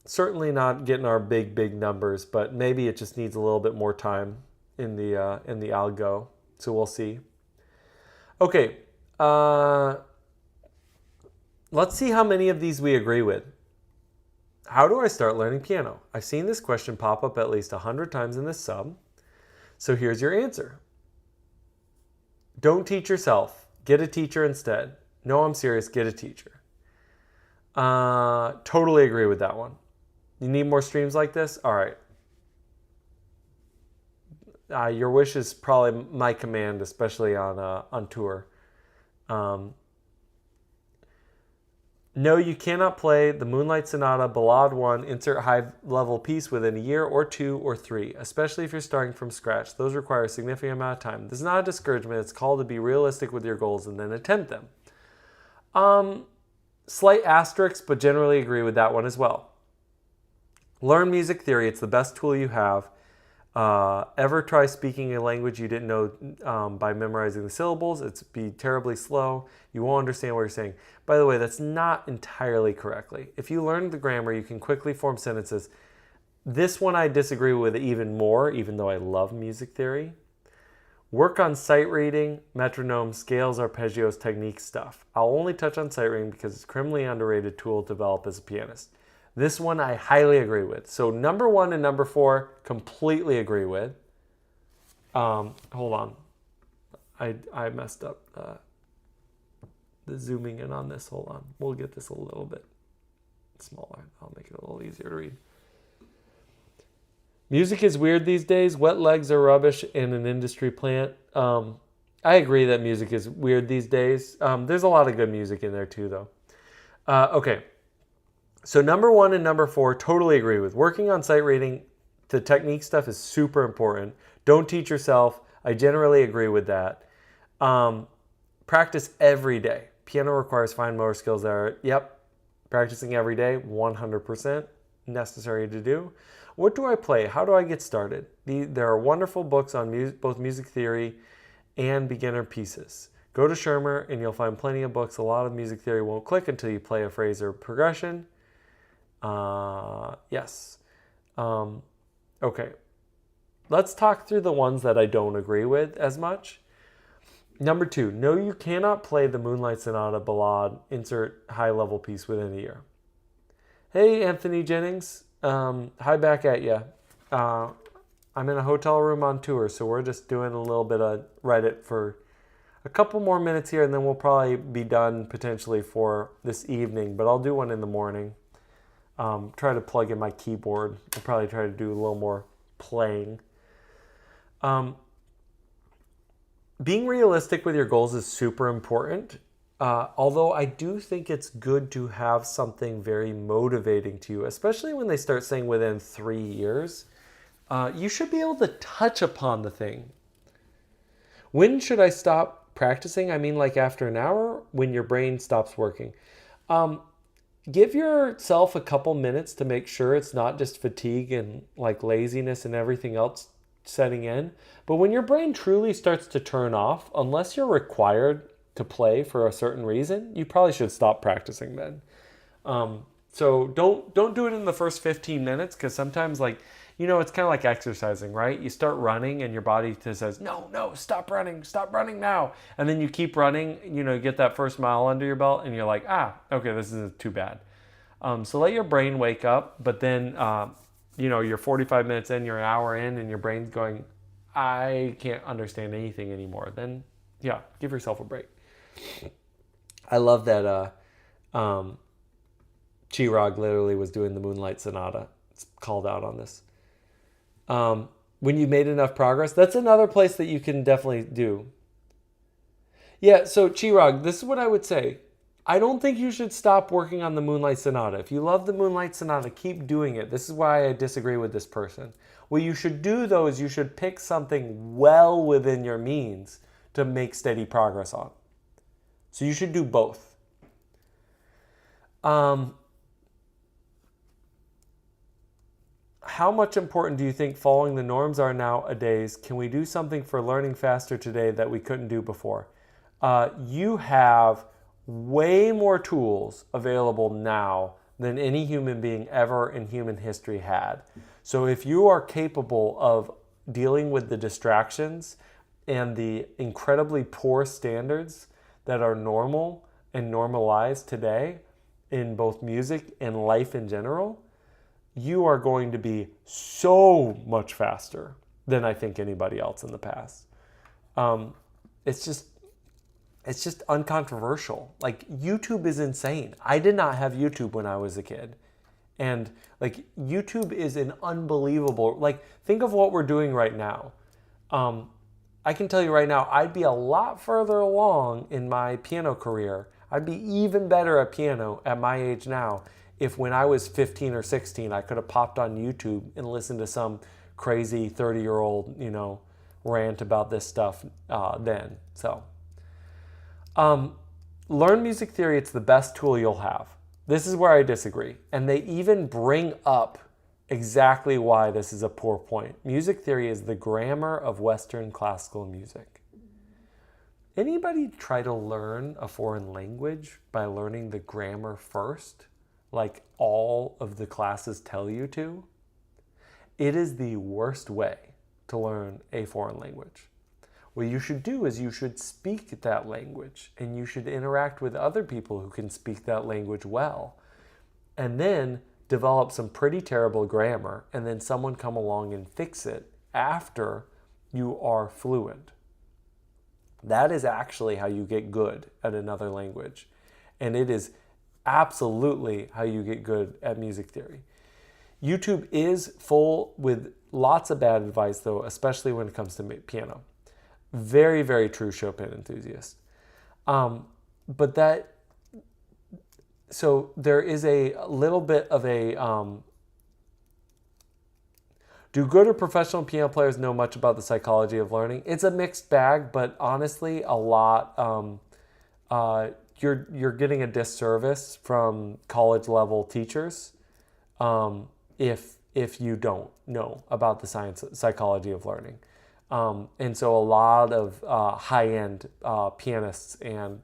Certainly not getting our big numbers, but maybe it just needs a little bit more time in the algo. So we'll see. Okay, let's see how many of these we agree with. How do I start learning piano? I've seen this question pop up at least 100 times in this sub. So here's your answer. Don't teach yourself. Get a teacher instead. No, I'm serious. Get a teacher. Totally agree with that one. You need more streams like this? All right. Your wish is probably my command, especially on tour. No, you cannot play the Moonlight Sonata Ballade 1 insert high-level piece within a year or 2 or 3, especially if you're starting from scratch. Those require a significant amount of time. This is not a discouragement. It's called to be realistic with your goals and then attempt them. Slight asterisks, but generally agree with that one as well. Learn music theory. It's the best tool you have. Ever try speaking a language you didn't know by memorizing the syllables? It's be terribly slow. You won't understand what you're saying. By the way, that's not entirely correctly. If you learn the grammar, you can quickly form sentences. This one I disagree with even more, even though I love music theory. Work on sight reading, metronome, scales, arpeggios, technique stuff. I'll only touch on sight reading because it's a criminally underrated tool to develop as a pianist. This one I highly agree with. So number 1 and number 4, completely agree with. Hold on. I messed up the zooming in on this. Hold on. We'll get this a little bit smaller. I'll make it a little easier to read. Music is weird these days. Wet legs are rubbish in an industry plant. I agree that music is weird these days. There's a lot of good music in there too, though. Okay. So number 1 and number 4, totally agree with. Working on sight reading, the technique stuff is super important. Don't teach yourself. I generally agree with that. Practice every day. Piano requires fine motor skills there. Yep. Practicing every day, 100% necessary to do. What do I play? How do I get started? There are wonderful books on both music theory and beginner pieces. Go to Shermer and you'll find plenty of books. A lot of music theory won't click until you play a phrase or progression. Yes. Okay. Let's talk through the ones that I don't agree with as much. Number 2, no, you cannot play the Moonlight Sonata Ballade insert high-level piece within a year. Hey, Anthony Jennings. Hi back at you. I'm in a hotel room on tour, so we're just doing a little bit of Reddit for a couple more minutes here, and then we'll probably be done potentially for this evening, but I'll do one in the morning. Try to plug in my keyboard. I'll probably try to do a little more playing. Being realistic with your goals is super important. Although I do think it's good to have something very motivating to you, especially when they start saying within 3 years. You should be able to touch upon the thing. When should I stop practicing? I mean, like after an hour, when your brain stops working. Give yourself a couple minutes to make sure it's not just fatigue and like laziness and everything else setting in. But when your brain truly starts to turn off, unless you're required to play for a certain reason, you probably should stop practicing then. So don't do it in the first 15 minutes because sometimes it's kind of like exercising, right? You start running and your body says, no, stop running now. And then you keep running, you get that first mile under your belt and you're like, okay, this isn't too bad. So let your brain wake up, but then, you're 45 minutes in, you're an hour in and your brain's going, I can't understand anything anymore. Then, yeah, give yourself a break. I love that Chirag literally was doing the Moonlight Sonata. It's called out on this. When you made enough progress, that's another place that you can definitely do. Yeah, so Chirag, this is what I would say. I don't think you should stop working on the Moonlight Sonata. If you love the Moonlight Sonata, keep doing it. This is why I disagree with this person. What you should do, though, is you should pick something well within your means to make steady progress on. So you should do both. How much important do you think following the norms are nowadays? Can we do something for learning faster today that we couldn't do before? You have way more tools available now than any human being ever in human history had. So if you are capable of dealing with the distractions and the incredibly poor standards that are normal and normalized today in both music and life in general, you are going to be so much faster than I think anybody else in the past. It's just uncontroversial. Like, YouTube is insane. I did not have YouTube when I was a kid. And like, YouTube is an unbelievable, like, think of what we're doing right now. I can tell you right now, I'd be a lot further along in my piano career. I'd be even better at piano at my age now if when I was 15 or 16, I could have popped on YouTube and listened to some crazy 30-year-old, rant about this stuff then. So, learn music theory. It's the best tool you'll have. This is where I disagree. And they even bring up exactly why this is a poor point. Music theory is the grammar of Western classical music. Anybody try to learn a foreign language by learning the grammar first, like all of the classes tell you to? It is the worst way to learn a foreign language. What you should do is you should speak that language, and you should interact with other people who can speak that language well. And then develop some pretty terrible grammar, and then someone come along and fix it after you are fluent. That is actually how you get good at another language. And it is absolutely how you get good at music theory. YouTube is full with lots of bad advice, though, especially when it comes to piano. Very, very true Chopin enthusiast. So there is a little bit of a, do good or professional piano players know much about the psychology of learning? It's a mixed bag, but honestly, a lot, you're getting a disservice from college level teachers if you don't know about the psychology of learning. And so a lot of high-end pianists and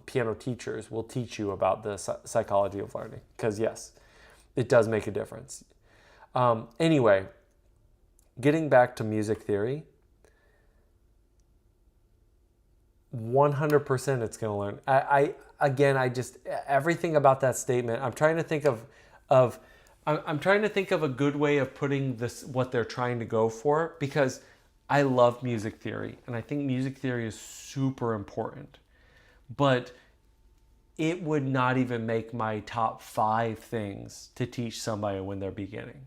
piano teachers will teach you about the psychology of learning, because yes, it does make a difference. Anyway, getting back to music theory, 100% it's going to learn. I just, everything about that statement, I'm trying to think of a good way of putting this, what they're trying to go for, because I love music theory, and I think music theory is super important, but it would not even make my top 5 things to teach somebody when they're beginning.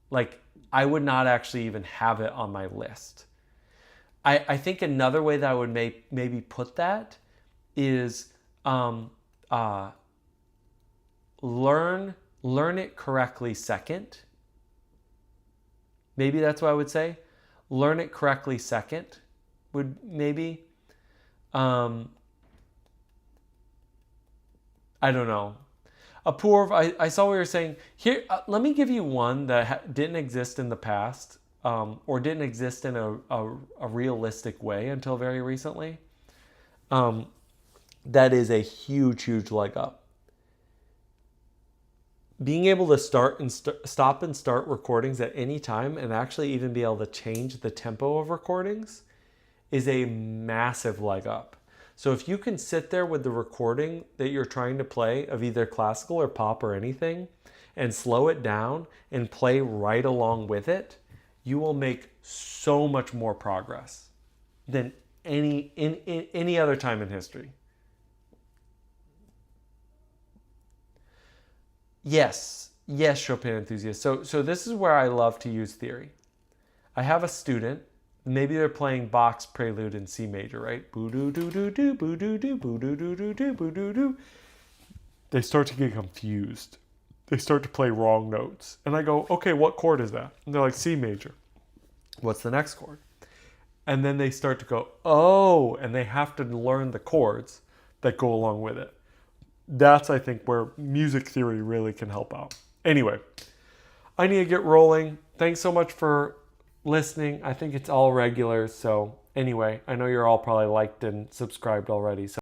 Like, I would not actually even have it on my list. I think another way that I would maybe put that is learn it correctly second. Maybe that's what I would say. Learn it correctly second would maybe, I don't know. Apoorv, I saw what you were saying. Here, let me give you one that didn't exist in the past, or didn't exist in a realistic way until very recently. That is a huge, huge leg up. Being able to stop and start recordings at any time, and actually even be able to change the tempo of recordings, is a massive leg up. So if you can sit there with the recording that you're trying to play of either classical or pop or anything, and slow it down and play right along with it, you will make so much more progress than any other time in history. Yes, Chopin enthusiast. So this is where I love to use theory. I have a student, maybe they're playing Bach's Prelude in C major, right? Boo-doo-doo-doo-doo, boo-doo-doo, boo-doo-doo-doo, boo-doo-doo. They start to get confused. They start to play wrong notes. And I go, okay, what chord is that? And they're like, C major. What's the next chord? And then they start to go, oh, and they have to learn the chords that go along with it. That's, I think, where music theory really can help out. Anyway, I need to get rolling. Thanks so much for listening. I think it's all regulars. So anyway, I know you're all probably liked and subscribed already. So